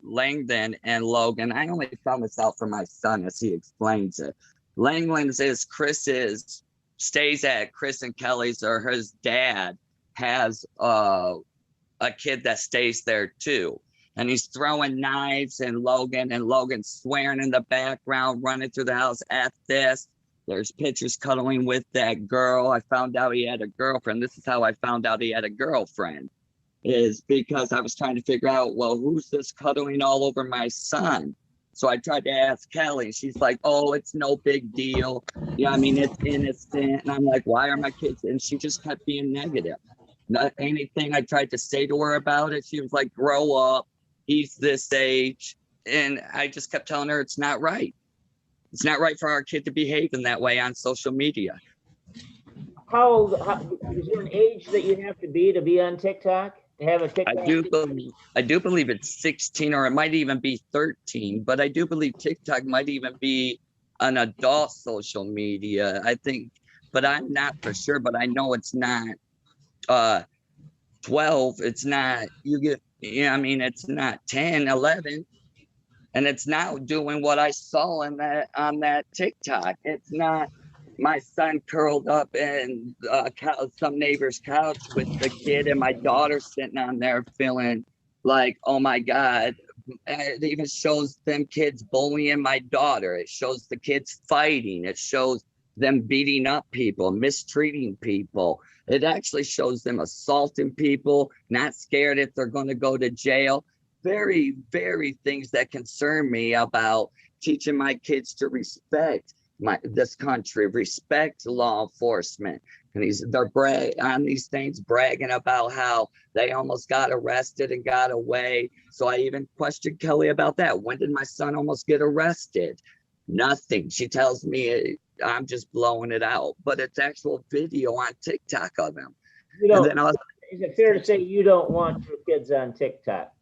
Langdon and Logan. I only found this out for my son as he explains it. Langland's is Chris's, stays at Chris and Kelly's, or his dad has a kid that stays there too. And he's throwing knives and Logan's swearing in the background, running through the house at this. There's pictures cuddling with that girl. I found out he had a girlfriend. This is how I found out he had a girlfriend, is because I was trying to figure out, well, who's this cuddling all over my son? So I tried to ask Kelly. She's like, oh, it's no big deal. Yeah, I mean, it's innocent. And I'm like, why are my kids? And she just kept being negative. Not anything I tried to say to her about it. She was like, grow up. He's this age. And I just kept telling her it's not right. It's not right for our kid to behave in that way on social media. How old, is there an age that you have to be on TikTok? To have a TikTok? I do believe it's 16, or it might even be 13, but I do believe TikTok might even be an adult social media. I think, but I'm not for sure, but I know it's not 12. It's not, I mean, it's not 10, 11. And it's not doing what I saw on that TikTok. It's not my son curled up in some neighbor's couch with the kid, and my daughter sitting on there feeling like, oh my God. It even shows them kids bullying my daughter. It shows the kids fighting. It shows them beating up people, mistreating people. It actually shows them assaulting people, not scared if they're going to go to jail. Very, very things that concern me about teaching my kids to respect this country, respect law enforcement. And they're on these things bragging about how they almost got arrested and got away. So I even questioned Kelly about that. When did my son almost get arrested? Nothing. She tells me I'm just blowing it out, but it's actual video on TikTok of him. Is it fair to say you don't want your kids on TikTok?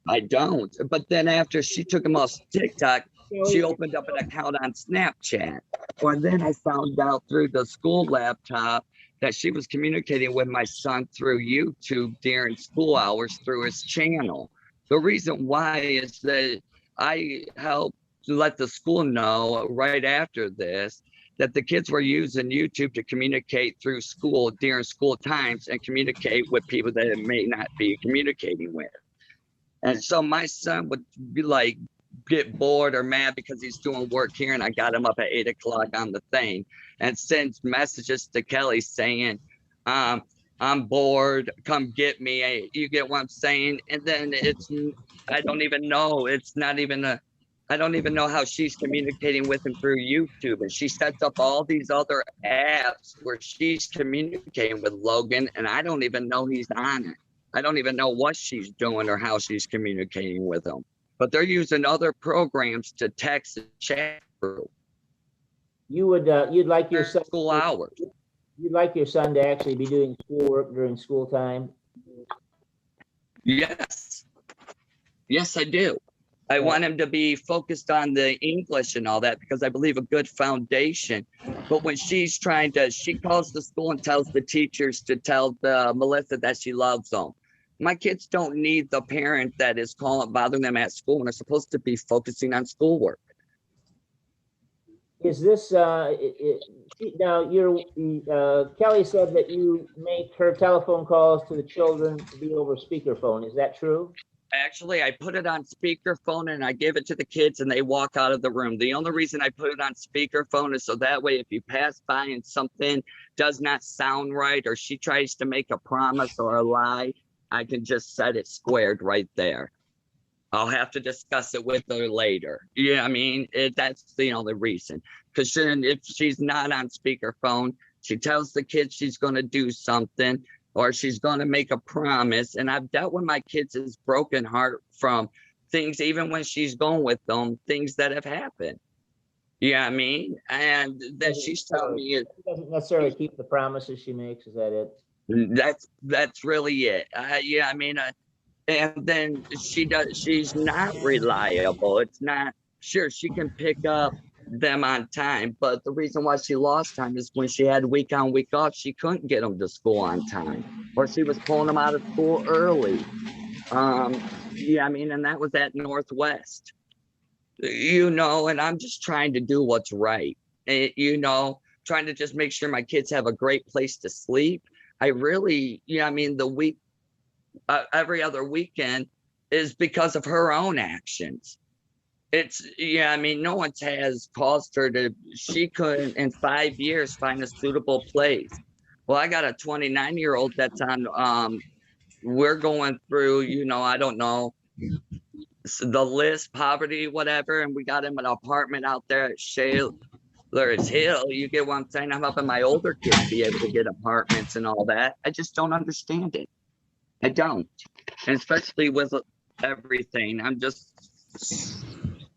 I don't. But then after she took him off TikTok, she opened up an account on Snapchat. Or then I found out through the school laptop that she was communicating with my son through YouTube during school hours through his channel. The reason why is that I helped let the school know right after this that the kids were using YouTube to communicate through school during school times and communicate with people that it may not be communicating with. And so my son would be like, get bored or mad because he's doing work here, and I got him up at 8 o'clock on the thing and sends messages to Kelly saying, I'm bored, come get me. You get what I'm saying? And then I don't even know. I don't even know how she's communicating with him through YouTube. And she sets up all these other apps where she's communicating with Logan, and I don't even know he's on it. I don't even know what she's doing or how she's communicating with him. But they're using other programs to text and chat through. You'd like your son school hours. You'd like your son to actually be doing schoolwork during school time? Yes. Yes, I do. I want him to be focused on the English and all that, because I believe a good foundation. But when she calls the school and tells the teachers to tell Melissa that she loves them. My kids don't need the parent that is bothering them at school when they're supposed to be focusing on schoolwork. Is this now? Kelly said that you make her telephone calls to the children to be over speakerphone. Is that true? Actually, I put it on speakerphone and I give it to the kids and they walk out of the room. The only reason I put it on speakerphone is so that way if you pass by and something does not sound right, or she tries to make a promise or a lie, I can just set it squared right there. I'll have to discuss it with her later. Yeah, I mean, that's the only reason. Because if she's not on speakerphone, she tells the kids she's going to do something, or she's going to make a promise. And I've dealt with my kids' broken heart from things, even when she's going with them, things that have happened. Yeah, I mean, and then she's telling me it doesn't necessarily keep the promises she makes. Is that it? That's really it. Yeah, I mean, And then she's not reliable. It's not, sure, she can pick up them on time, but the reason why she lost time is when she had week on, week off, she couldn't get them to school on time, or she was pulling them out of school early. Yeah, I mean, and that was at Northwest, and I'm just trying to do what's right. Trying to just make sure my kids have a great place to sleep. I really, I mean, the week, every other weekend is because of her own actions. It's, I mean, no one has caused her to, she couldn't in 5 years find a suitable place. Well, I got a 29-year-old that's on, we're going through, I don't know, the list, poverty, whatever, and we got him an apartment out there at Shaler's Hill. You get what I'm saying? I'm helping my older kids be able to get apartments and all that. I just don't understand it. I don't. And especially with everything, I'm just,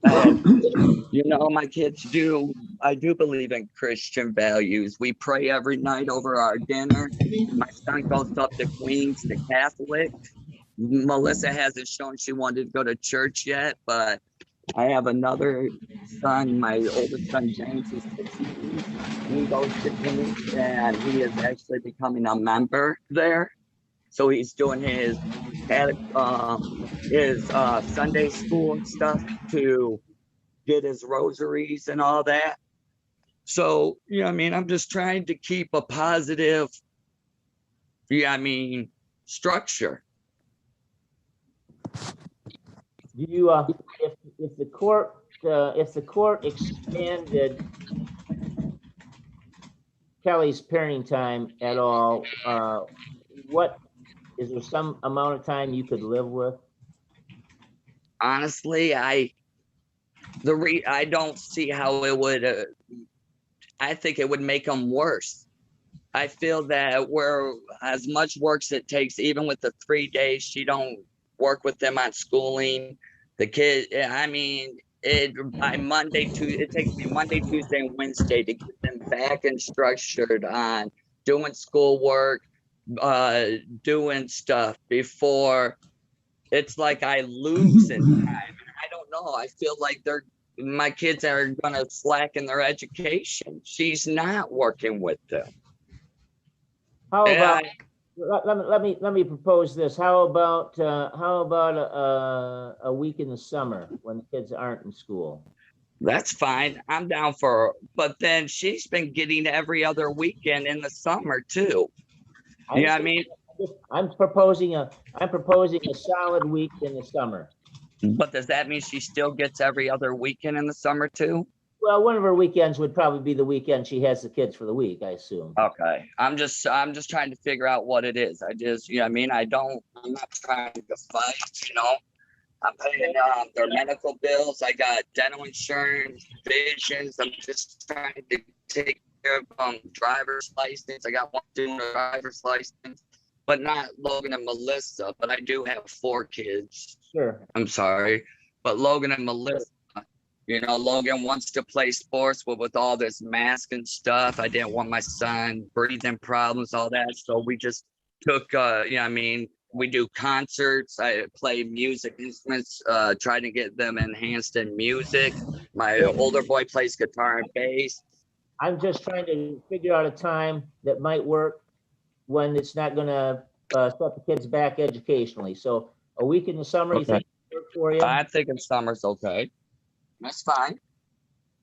my kids do. I do believe in Christian values. We pray every night over our dinner. My son goes up to Queens, the Catholic. Melissa hasn't shown she wanted to go to church yet, but I have another son, my oldest son, James, is 16. He goes to Queens, and he is actually becoming a member there. So he's doing his Sunday school stuff to get his rosaries and all that. So, I'm just trying to keep a positive, structure. Do you, if the court expanded Kelly's parenting time at all, is there some amount of time you could live with? Honestly, I don't see how it would. I think it would make them worse. I feel that as much work as it takes, even with the 3 days, she don't work with them on schooling. The kid, by Monday, it takes me Monday, Tuesday, and Wednesday to get them back and structured on doing schoolwork, doing stuff before it's like I lose in time. I don't know. I feel like my kids are gonna slack in their education. She's not working with them. How about let me propose this. How about a week in the summer when the kids aren't in school? That's fine. I'm down but then she's been getting every other weekend in the summer too. I'm proposing a solid week in the summer. But does that mean she still gets every other weekend in the summer too? Well, one of her weekends would probably be the weekend she has the kids for the week, I assume. Okay. I'm just trying to figure out what it is. I just, I'm not trying to fight, I'm paying their medical bills. I got dental insurance, visions. I'm just trying to take care of driver's license. I got one doing a driver's license, but not Logan and Melissa. But I do have 4 kids. Sure. I'm sorry. But Logan and Melissa, Logan wants to play sports, but with all this mask and stuff, I didn't want my son breathing problems, all that. So we just took, we do concerts. I play music instruments, trying to get them enhanced in music. My older boy plays guitar and bass. I'm just trying to figure out a time that might work when it's not going to set the kids back educationally. So a week in the summer, okay. You think it work for you? I'm thinking summer's okay. That's fine.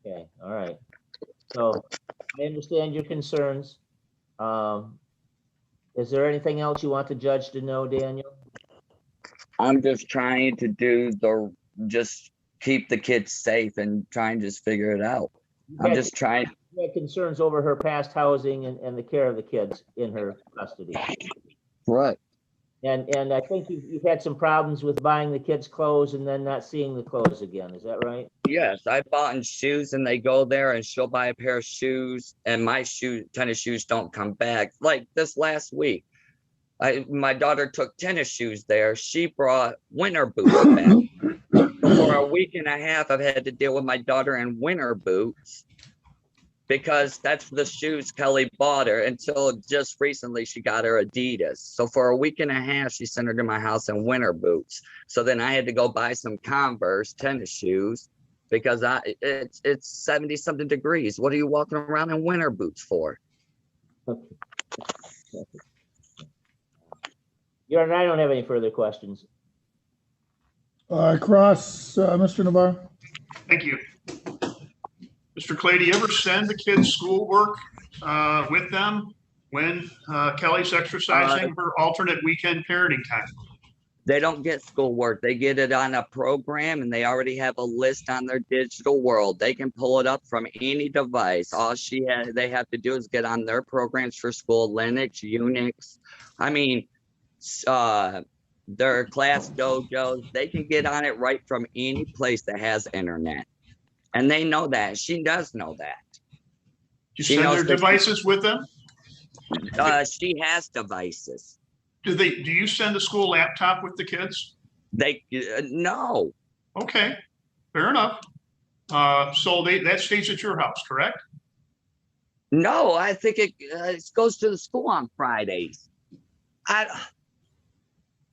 Okay, all right. So I understand your concerns. Is there anything else you want the judge to know, Daniel? I'm just trying to just keep the kids safe and trying to just figure it out. I'm just trying. You had concerns over her past housing and the care of the kids in her custody. Right. And I think you've had some problems with buying the kids clothes and then not seeing the clothes again. Is that right? Yes, I bought in shoes and they go there and she'll buy a pair of shoes and my tennis shoes don't come back. Like this last week, my daughter took tennis shoes there. She brought winter boots back. For a week and a half, I've had to deal with my daughter in winter boots because that's the shoes Kelly bought her until just recently she got her Adidas. So for a week and a half, she sent her to my house in winter boots. So then I had to go buy some Converse tennis shoes because it's 70 something degrees. What are you walking around in winter boots for? Your Honor, I don't have any further questions. Mr. Navarro? Thank you. Mr. Clay, do you ever send the kids schoolwork with them when Kelly's exercising her alternate weekend parenting time? They don't get schoolwork. They get it on a program and they already have a list on their digital world. They can pull it up from any device. All they have to do is get on their programs for school, Linux, Unix. I mean, their class dojos, they can get on it right from any place that has internet. And they know that. She does know that. You send their devices with them? She has devices. Do you send a school laptop with the kids? No. Okay, fair enough. So that stays at your house, correct? No, I think it goes to the school on Fridays.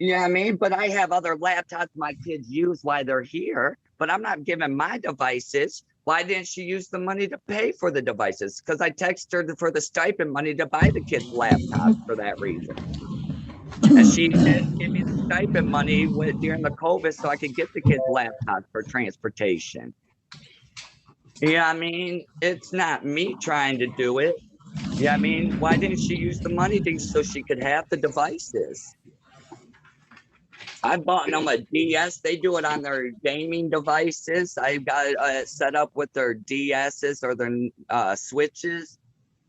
You know what I mean? But I have other laptops my kids use while they're here, but I'm not giving my devices. Why didn't she use the money to pay for the devices? Because I texted her for the stipend money to buy the kids laptops for that reason. And she did give me the stipend money during the COVID so I could get the kids laptops for transportation. Yeah, I mean, it's not me trying to do it. Yeah, I mean, why didn't she use the money so she could have the devices? I bought them a DS. They do it on their gaming devices. I've got it set up with their DSs or their switches.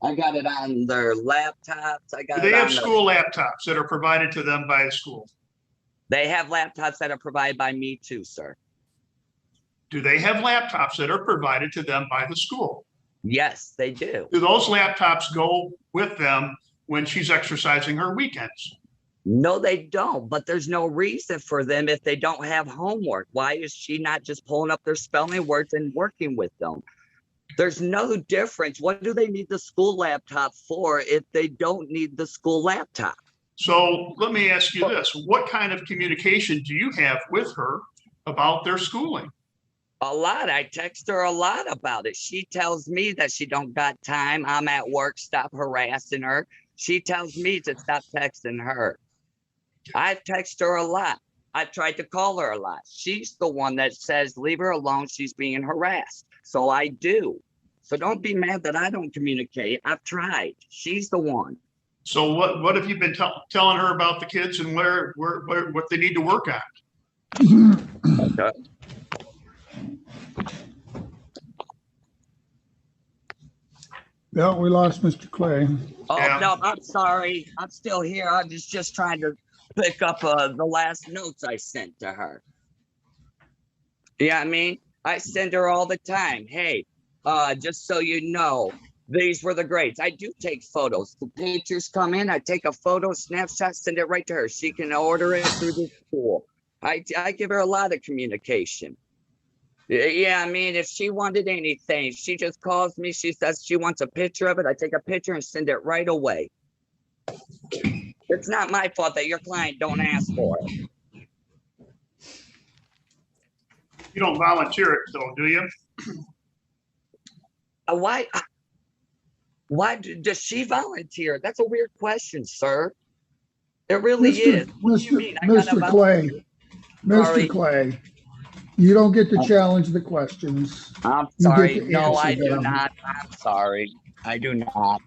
I got it on their laptops. Do they have school laptops that are provided to them by the school? They have laptops that are provided by me too, sir. Do they have laptops that are provided to them by the school? Yes, they do. Do those laptops go with them when she's exercising her weekends? No, they don't, but there's no reason for them if they don't have homework. Why is she not just pulling up their spelling words and working with them? There's no difference. What do they need the school laptop for if they don't need the school laptop? So let me ask you this. What kind of communication do you have with her about their schooling? A lot. I text her a lot about it. She tells me that she don't got time. I'm at work. Stop harassing her. She tells me to stop texting her. I text her a lot. I tried to call her a lot. She's the one that says, leave her alone. She's being harassed. So I do. So don't be mad that I don't communicate. I've tried. She's the one. So what have you been telling her about the kids and what they need to work on? Okay. Yeah, we lost Mr. Clay. Oh, Yeah. no, I'm sorry. I'm still here. I was just trying to pick up the last notes I sent to her. Yeah, I mean, I send her all the time. Hey, just so you know, these were the grades. I do take photos. The pictures come in, I take a photo, snapshot, send it right to her. She can order it through the school. I give her a lot of communication. Yeah, I mean, if she wanted anything, she just calls me. She says she wants a picture of it. I take a picture and send it right away. It's not my fault that your client don't ask for it. You don't volunteer it though, do you? Why does she volunteer? That's a weird question, sir. It really is. What do you mean? I gotta Mr. Clay, Sorry. Mr. Clay, you don't get to challenge the questions. I'm You get sorry. to No, answer I do them. not. I'm sorry. I do not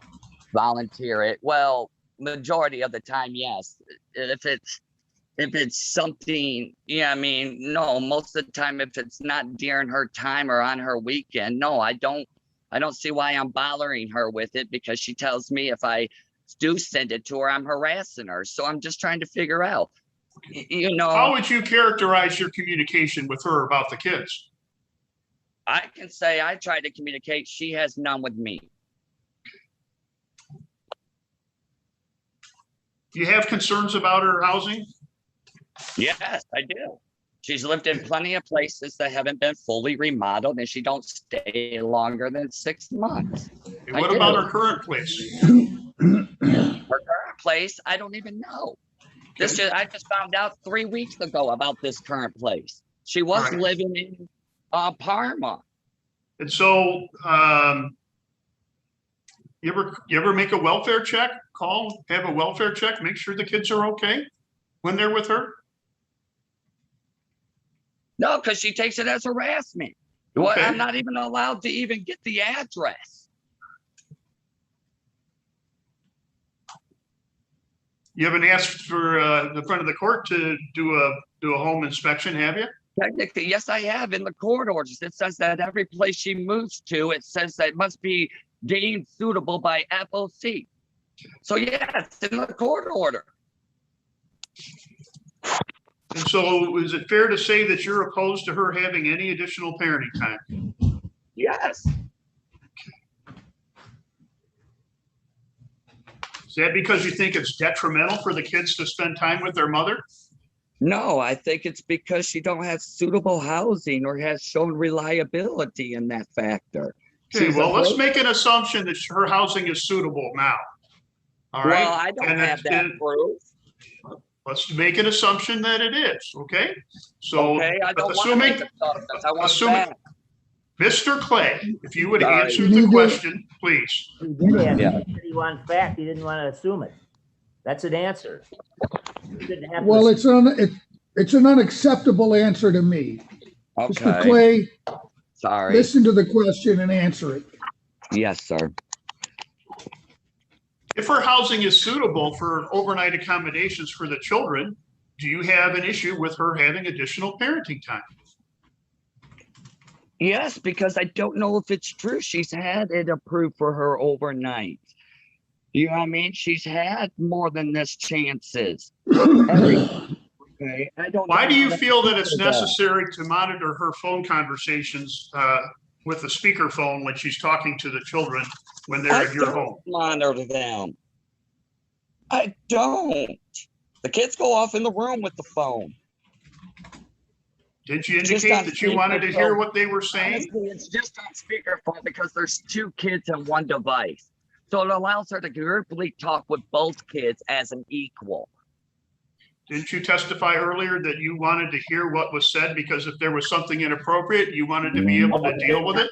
volunteer it. Well, majority of the time, yes. If it's something, yeah, I mean, no, most of the time, if it's not during her time or on her weekend, no, I don't see why I'm bothering her with it, because she tells me if I do send it to her, I'm harassing her. So I'm just trying to figure out, you know. How would you characterize your communication with her about the kids? I can say I try to communicate. She has none with me. Do you have concerns about her housing? Yes, I do. She's lived in plenty of places that haven't been fully remodeled, and she don't stay longer than 6 months. And what about her current place? Her current place, I don't even know. I just found out 3 weeks ago about this current place. She was Right. living in Parma. And so, you ever make a welfare check? Call, have a welfare check, make sure the kids are okay when they're with her? No, because she takes it as harassment. Well, Okay. I'm not even allowed to even get the address. You haven't asked for the front of the court to do a home inspection, have you? Technically, yes, I have in the court orders. It says that every place she moves to, it says that it must be deemed suitable by FOC. So yeah, it's in the court order. And so is it fair to say that you're opposed to her having any additional parenting time? Yes. Is that because you think it's detrimental for the kids to spend time with their mother? No, I think it's because she don't have suitable housing or has shown reliability in that factor. Okay, She's well, let's afraid- make an assumption that her housing is suitable now. All right? Well, I don't And have that proof. Let's make an assumption that it is, okay? So Okay, I don't want to assuming, make assumptions. I want assuming- facts. Mr. Clay, if you would Sorry. answer the question, please. He did answer. Yeah. He said he wanted fact. He didn't want to assume it. That's an answer. You shouldn't have to Well, assume. it's an unacceptable answer to me. Mr. Okay, Clay, sorry. listen to the question and answer it. Yes, sir. If her housing is suitable for overnight accommodations for the children, do you have an issue with her having additional parenting time? Yes, because I don't know if it's true. She's had it approved for her overnight. You know what I mean? She's had more than this chances. Okay, I don't. Why know do you how feel that it's to- necessary to monitor her phone conversations with the speakerphone when she's talking to the children when they're I at your don't home? monitor them. I don't. The kids go off in the room with the phone. Didn't you Just indicate on that you wanted to hear speakerphone. what they were saying? Honestly, it's just on speakerphone because there's 2 kids and 1 device. So it allows her to verbally talk with both kids as an equal. Didn't you testify earlier that you wanted to hear what was said because if there was something inappropriate, you wanted to be able to deal with it?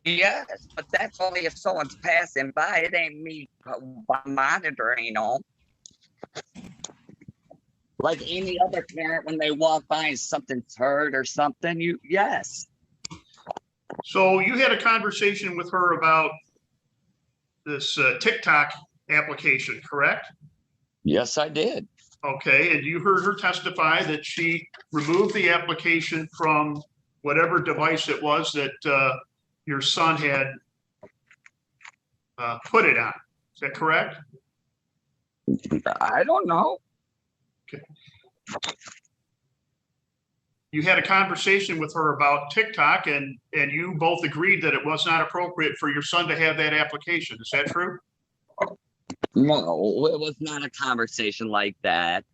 Yes, but that's only if someone's passing by. It ain't me monitoring them. Like any other parent, when they walk by and something's heard or something, yes. So you had a conversation with her about this TikTok application, correct? Yes, I did. Okay, and you heard her testify that she removed the application from whatever device it was that your son had put it on. Is that correct? I don't know. You had a conversation with her about TikTok and you both agreed that it was not appropriate for your son to have that application. Is that true? No, it was not a conversation like that.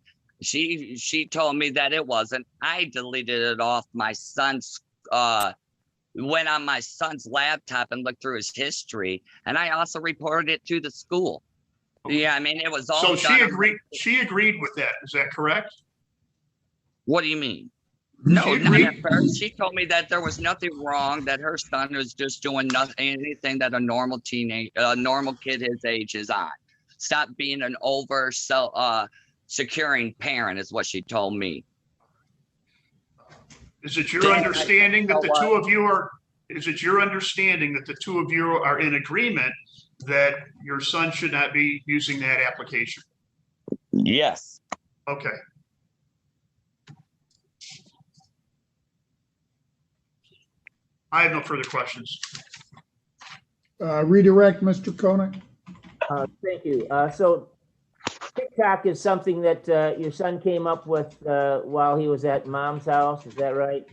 She told me that it wasn't. I deleted it off my son's went on my son's laptop and looked through his history, and I also reported it to the school. Yeah, I mean it was all So done on- she agreed with that. Is that correct? What do you mean? No, She not agreed? at first. She told me that there was nothing wrong, that her son was just doing nothing, anything that a normal kid his age is on. Stop being an securing parent is what she told me. Is it your Yeah, understanding that the know two of you are, is it your understanding that the two of you are in agreement that your son should not be using that application? Yes. Okay. I have no further questions. Redirect, Mr. Koenig. Thank you. So TikTok is something that your son came up with while he was at mom's house. Is that right?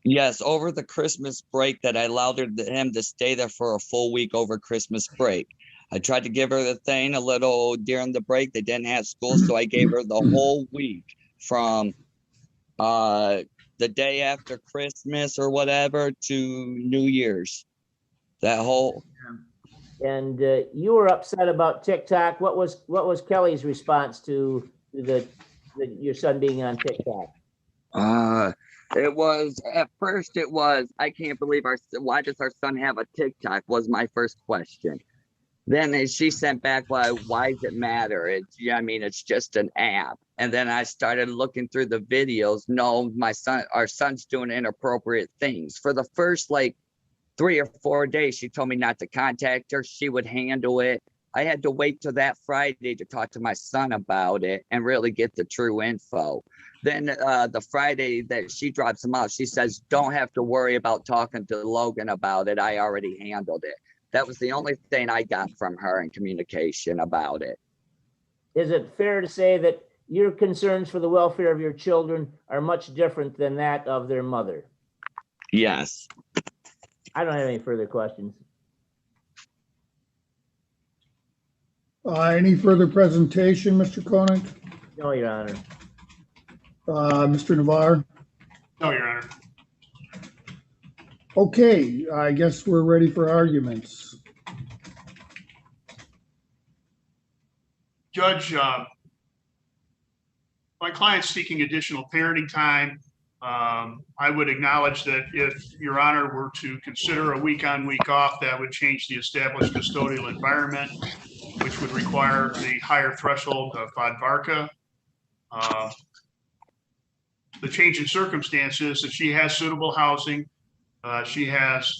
Yes, over the Christmas break that I allowed him to stay there for a full week over Christmas break. I tried to give her the thing a little during the break. They didn't have school, so I gave her the whole week from the day after Christmas or whatever to New Year's. That whole, And you were upset about TikTok. What was Kelly's response to your son being on TikTok? it was, at first it was, I can't believe why does our son have a TikTok, was my first question. Then she sent back, why does it matter? It's just an app. And then I started looking through the videos. No, our son's doing inappropriate things. For the first 3 or 4 days, she told me not to contact her. She would handle it. I had to wait till that Friday to talk to my son about it and really get the true info. Then the Friday that she drops him off, she says, don't have to worry about talking to Logan about it. I already handled it. That was the only thing I got from her in communication about it. Is it fair to say that your concerns for the welfare of your children are much different than that of their mother? Yes. I don't have any further questions. Any further presentation, Mr. Koenig? No, Your Honor. Mr. Navarre? No, Your Honor. Okay, I guess we're ready for arguments. Judge, my client's seeking additional parenting time. I would acknowledge that if Your Honor were to consider a week on, week off, that would change the established custodial environment, which would require the higher threshold of Vodvarka. The change in circumstances that she has suitable housing, she has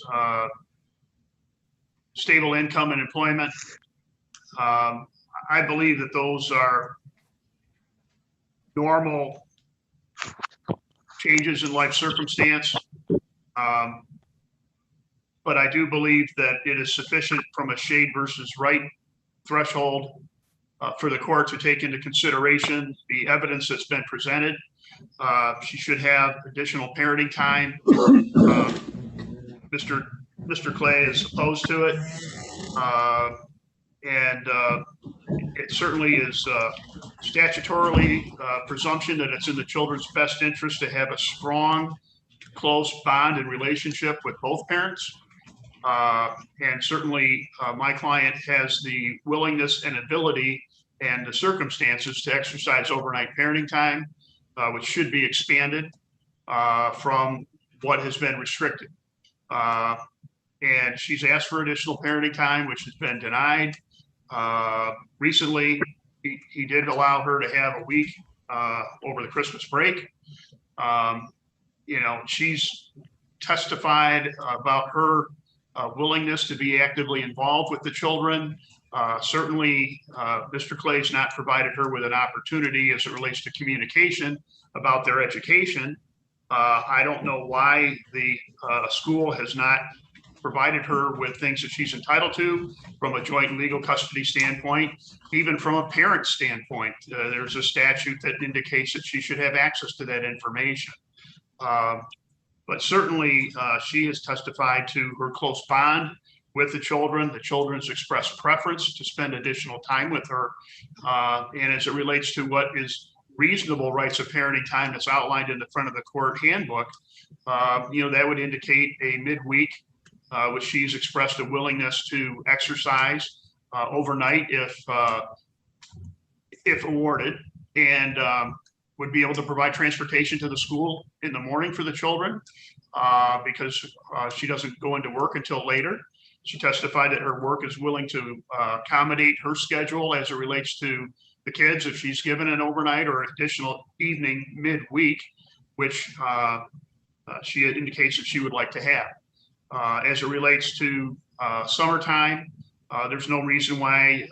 stable income and employment. I believe that those are normal changes in life circumstance. But I do believe that it is sufficient from a shade versus right threshold for the court to take into consideration the evidence that's been presented. She should have additional parenting time. Mr. Clay is opposed to it. And it certainly is statutorily presumption that it's in the children's best interest to have a strong, close bond and relationship with both parents. And certainly my client has the willingness and ability and the circumstances to exercise overnight parenting time, which should be expanded from what has been restricted. And she's asked for additional parenting time, which has been denied. Recently, he did allow her to have a week over the Christmas break. She's testified about her willingness to be actively involved with the children. Certainly, Mr. Clay's not provided her with an opportunity as it relates to communication about their education. I don't know why the school has not provided her with things that she's entitled to from a joint legal custody standpoint, even from a parent standpoint. There's a statute that indicates that she should have access to that information. But certainly she has testified to her close bond with the children's expressed preference to spend additional time with her. And as it relates to what is reasonable rights of parenting time that's outlined in the front of the court handbook, that would indicate a midweek, which she's expressed a willingness to exercise overnight if awarded, and would be able to provide transportation to the school in the morning for the children because she doesn't go into work until later. She testified that her work is willing to accommodate her schedule as it relates to the kids if she's given an overnight or additional evening midweek, which she indicates that she would like to have. As it relates to summertime, there's no reason why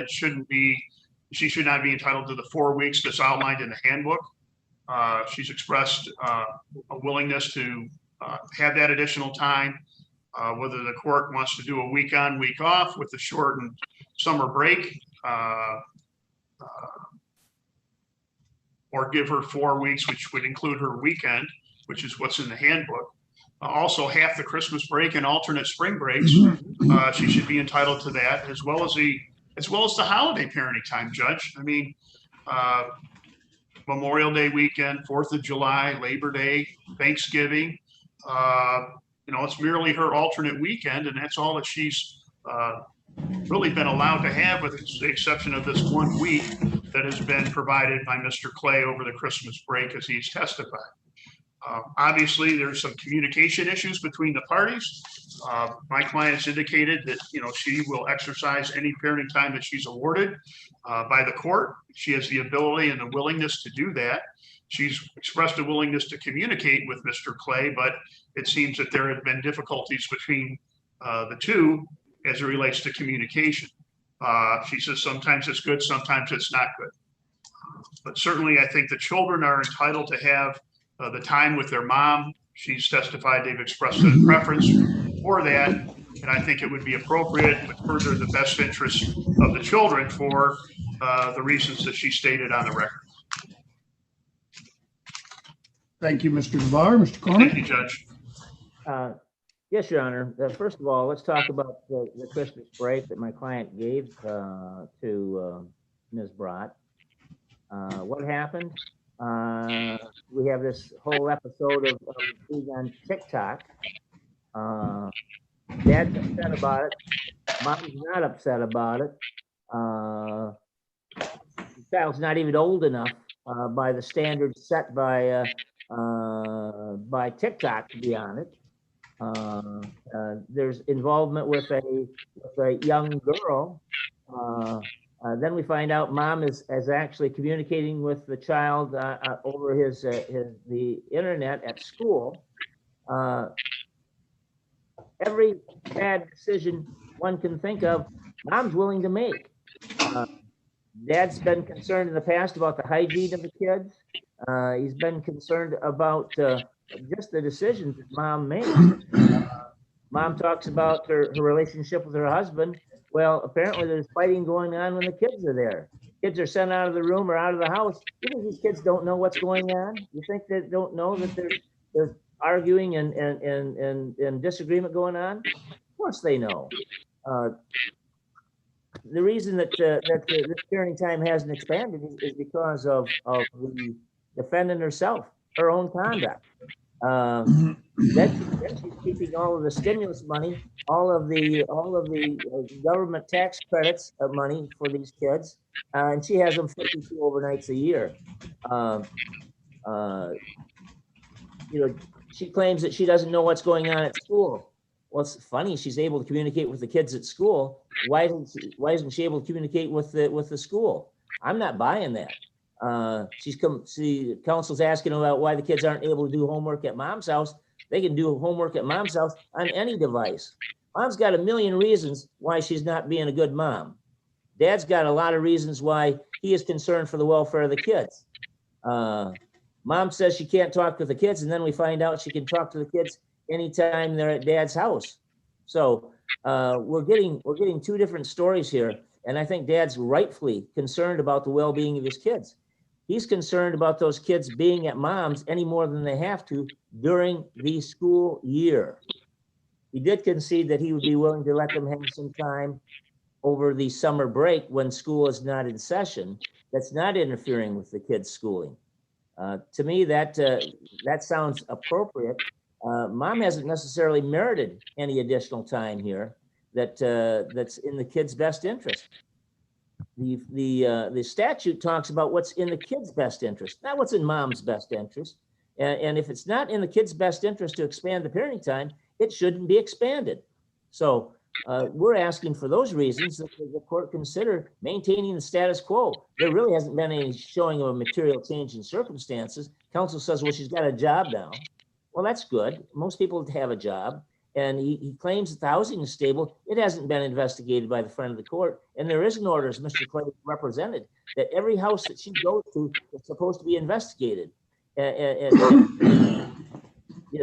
she should not be entitled to the 4 weeks that's outlined in the handbook. She's expressed a willingness to have that additional time, whether the court wants to do a week on, week off with the shortened summer break, or give her 4 weeks, which would include her weekend, which is what's in the handbook. Also, half the Christmas break and alternate spring breaks. She should be entitled to that, as well as the holiday parenting time, Judge. I mean, Memorial Day weekend, 4th of July, Labor Day, Thanksgiving. It's merely her alternate weekend, and that's all that she's really been allowed to have, with the exception of this 1 week that has been provided by Mr. Clay over the Christmas break, as he's testified. Obviously, there's some communication issues between the parties. My client's indicated that, she will exercise any parenting time that she's awarded by the court. She has the ability and the willingness to do that. She's expressed a willingness to communicate with Mr. Clay, but it seems that there have been difficulties between the two as it relates to communication. She says sometimes it's good, sometimes it's not good. But certainly, I think the children are entitled to have the time with their mom. She's testified they've expressed a preference for that, and I think it would be appropriate to further the best interest of the children for the reasons that she stated on the record. Thank you, Mr. Navarre. Mr. Corner? Thank you, Judge. Yes, Your Honor. First of all, let's talk about the Christmas break that my client gave to Ms. Brott. What happened? We have this whole episode of being on TikTok. Dad's upset about it. Mom's not upset about it. The child's not even old enough by the standards set by TikTok to be on it. There's involvement with a young girl. Then we find out mom is actually communicating with the child over the internet at school. Every bad decision one can think of, mom's willing to make. Dad's been concerned in the past about the hygiene of the kids. He's been concerned about just the decisions that mom makes. Mom talks about her relationship with her husband. Well, apparently there's fighting going on when the kids are there. Kids are sent out of the room or out of the house. You think these kids don't know what's going on? You think they don't know that there's arguing and disagreement going on? Of course they know. The reason that this parenting time hasn't expanded is because of the defendant herself, her own conduct. Then she's keeping all of the stimulus money, all of the government tax credits of money for these kids, and she has them 52 overnights a year. She claims that she doesn't know what's going on at school. Well, it's funny. She's able to communicate with the kids at school. Why isn't she able to communicate with the school? I'm not buying that. Counsel's asking about why the kids aren't able to do homework at mom's house. They can do homework at mom's house on any device. Mom's got a million reasons why she's not being a good mom. Dad's got a lot of reasons why he is concerned for the welfare of the kids. Mom says she can't talk with the kids, and then we find out she can talk to the kids anytime they're at dad's house. So we're getting two different stories here, and I think dad's rightfully concerned about the well-being of his kids. He's concerned about those kids being at mom's any more than they have to during the school year. He did concede that he would be willing to let them have some time over the summer break when school is not in session. That's not interfering with the kids' schooling. To me, that sounds appropriate. Mom hasn't necessarily merited any additional time here that's in the kids' best interest. The statute talks about what's in the kid's best interest, not what's in mom's best interest. And if it's not in the kid's best interest to expand the parenting time, it shouldn't be expanded. So we're asking for those reasons that the court consider maintaining the status quo. There really hasn't been any showing of a material change in circumstances. Counsel says, well, she's got a job now. Well, that's good. Most people have a job. And he claims that the housing is stable. It hasn't been investigated by the friend of the court. And there is an order, as Mr. Clay represented, that every house that she goes to is supposed to be investigated.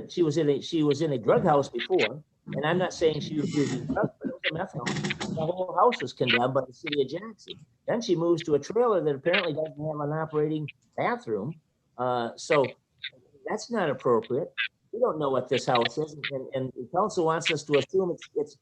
She was in a drug house before, and I'm not saying she was using drugs, but it was a meth house. The whole house was condemned by the city of Jackson. Then she moves to a trailer that apparently doesn't have an operating bathroom. So that's not appropriate. We don't know what this house is, and the council wants us to assume it's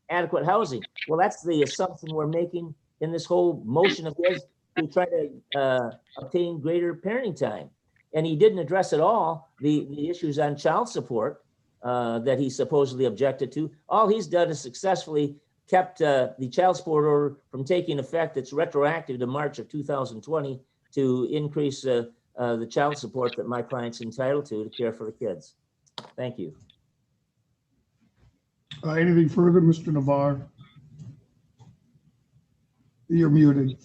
adequate housing. Well, that's the assumption we're making in this whole motion of his to try to obtain greater parenting time. And he didn't address at all the issues on child support that he supposedly objected to. All he's done is successfully kept the child support order from taking effect. That's retroactive to March of 2020 to increase the child support that my client's entitled to care for the kids. Thank you. Anything further, Mr. Navarre? You're muted.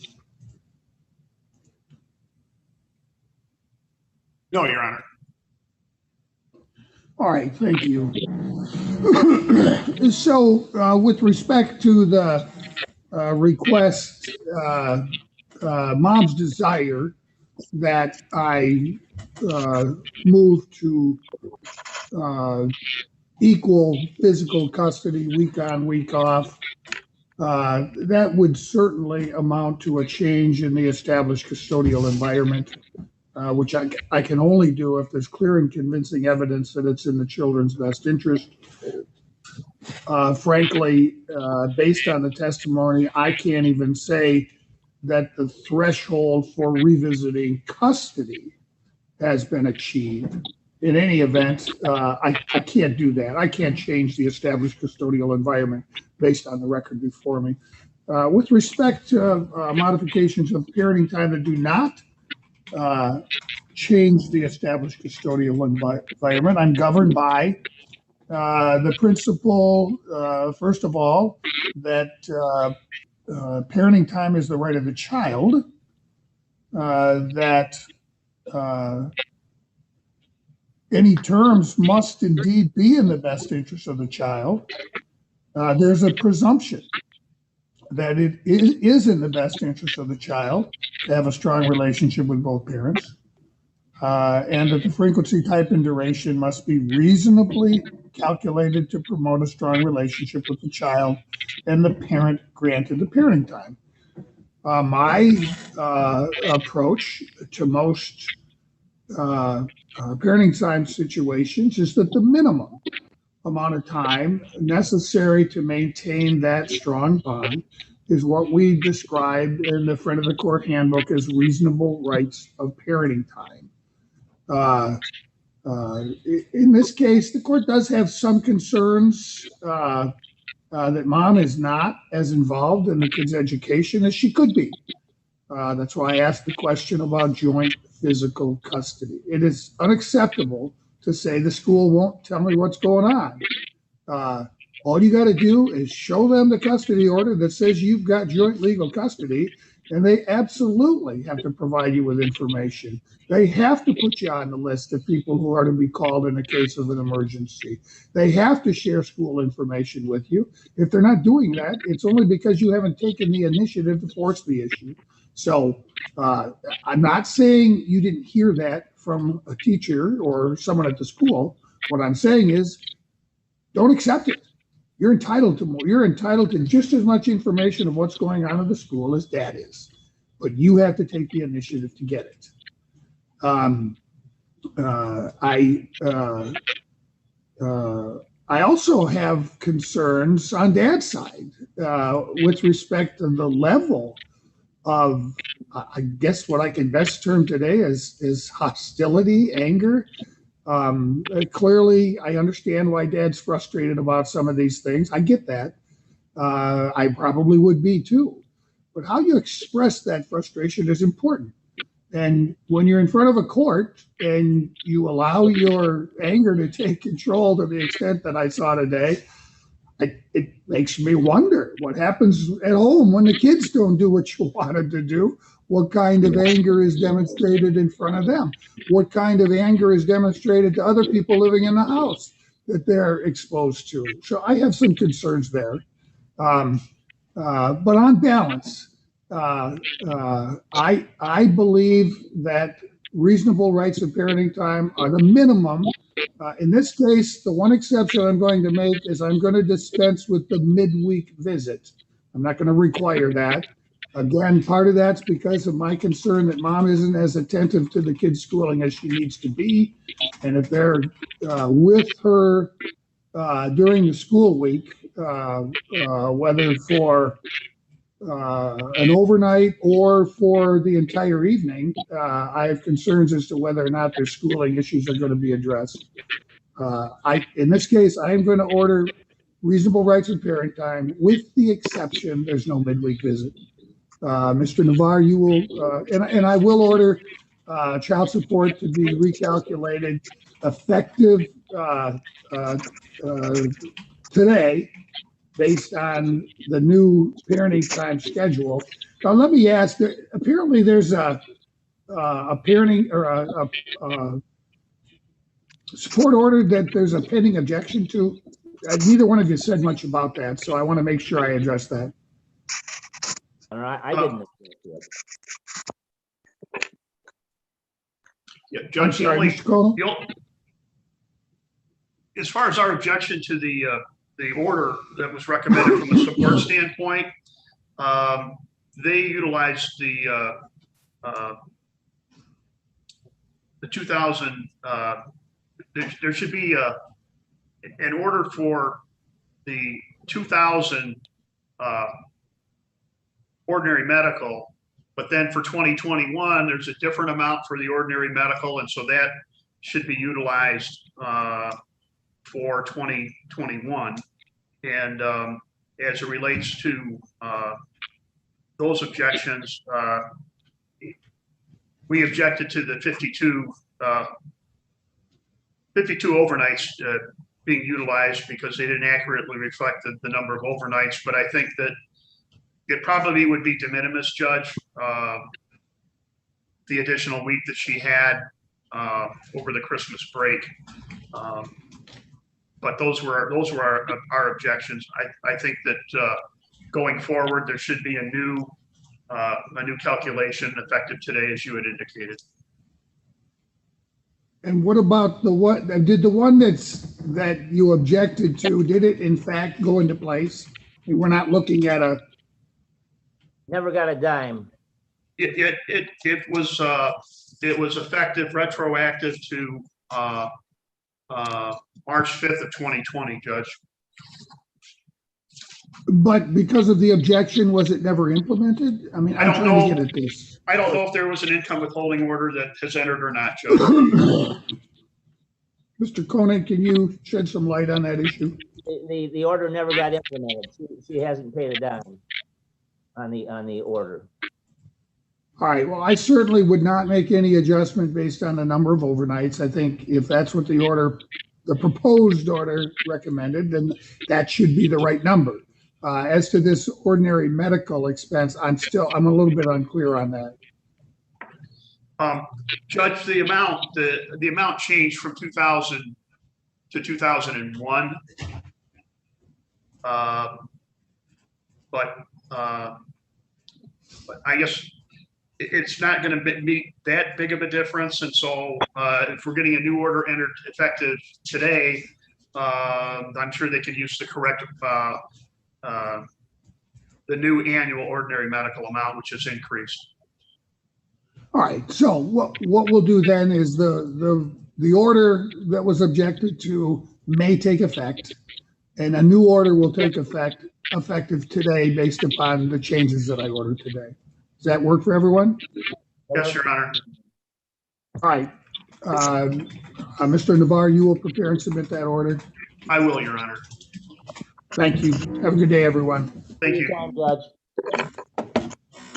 No, Your Honor. All right, thank you. So with respect to the request, mom's desire that I move to equal physical custody week on, week off, that would certainly amount to a change in the established custodial environment, which I can only do if there's clear and convincing evidence that it's in the children's best interest. Frankly, based on the testimony, I can't even say that the threshold for revisiting custody has been achieved. In any event, I can't do that. I can't change the established custodial environment based on the record before me. With respect to modifications of parenting time that do not change the established custodial environment, I'm governed by the principle, first of all, that parenting time is the right of the child, that any terms must indeed be in the best interest of the child. There's a presumption that it is in the best interest of the child to have a strong relationship with both parents, and that the frequency, type, and duration must be reasonably calculated to promote a strong relationship with the child and the parent granted the parenting time. My approach to most parenting time situations is that the minimum amount of time necessary to maintain that strong bond is what we described in the Friend of the Court handbook as reasonable rights of parenting time. In this case, the court does have some concerns that mom is not as involved in the kid's education as she could be. That's why I asked the question about joint physical custody. It is unacceptable to say the school won't tell me what's going on. All you got to do is show them the custody order that says you've got joint legal custody, and they absolutely have to provide you with information. They have to put you on the list of people who are to be called in a case of an emergency. They have to share school information with you. If they're not doing that, it's only because you haven't taken the initiative to force the issue. So I'm not saying you didn't hear that from a teacher or someone at the school. What I'm saying is don't accept it. You're entitled to more. You're entitled to just as much information of what's going on in the school as dad is, but you have to take the initiative to get it. I also have concerns on dad's side with respect to the level of, I guess what I can best term today is hostility, anger. Clearly, I understand why dad's frustrated about some of these things. I get that. I probably would be too. But how you express that frustration is important. And when you're in front of a court and you allow your anger to take control to the extent that I saw today, it makes me wonder what happens at home when the kids don't do what you wanted to do. What kind of anger is demonstrated in front of them? What kind of anger is demonstrated to other people living in the house that they're exposed to? So I have some concerns there. But on balance, I believe that reasonable rights of parenting time are the minimum. In this case, the one exception I'm going to make is I'm going to dispense with the midweek visit. I'm not going to require that. Again, part of that's because of my concern that mom isn't as attentive to the kids' schooling as she needs to be. And if they're with her during the school week, whether for an overnight or for the entire evening, I have concerns as to whether or not their schooling issues are going to be addressed. In this case, I am going to order reasonable rights of parent time, with the exception there's no midweek visit. Mr. Navarre, you will, and I will order child support to be recalculated effective today based on the new parenting time schedule. Now, let me ask, apparently there's a parenting or a support order that there's a pending objection to. Neither one of you said much about that, so I want to make sure I address that. All right, I didn't. Yeah, I'm Judge, the sorry, only, Mr. Cole? as far as our objection to the order that was recommended from a support standpoint, they utilized the 2000, there should be an order for the 2000 ordinary medical, but then for 2021, there's a different amount for the ordinary medical, and so that should be utilized for 2021. And as it relates to those objections, we objected to the 52 overnights being utilized because they didn't accurately reflect the number of overnights. But I think that it probably would be de minimis, Judge, the additional week that she had over the Christmas break. But those were our objections. I think that going forward, there should be a new calculation effective today, as you had indicated. And what about did the one that you objected to, did it in fact go into place? We're not looking at a. Never got a dime. It was effective retroactive to March 5th of 2020, Judge. But because of the objection, was it never implemented? I mean, I'm trying to get at this. I don't know if there was an income withholding order that has entered or not, Judge. Mr. Koenig, can you shed some light on that issue? The order never got implemented. She hasn't paid a dime on the order. All right, well, I certainly would not make any adjustment based on the number of overnights. I think if that's what the proposed order recommended, then that should be the right number. As to this ordinary medical expense, I'm a little bit unclear on that. Judge, the amount changed from 2000 to 2001. But I guess it's not going to be that big of a difference. And so if we're getting a new order entered effective today, I'm sure they can use the correct, the new annual ordinary medical amount, which is increased. All right, so what we'll do then is the order that was objected to may take effect, and a new order will take effective today based upon the changes that I ordered today. Does that work for everyone? Yes, Your Honor. All right, Mr. Navarre, you will prepare and submit that order. I will, Your Honor. Thank you. Have a good day, everyone. Thank you. Anytime, Judge.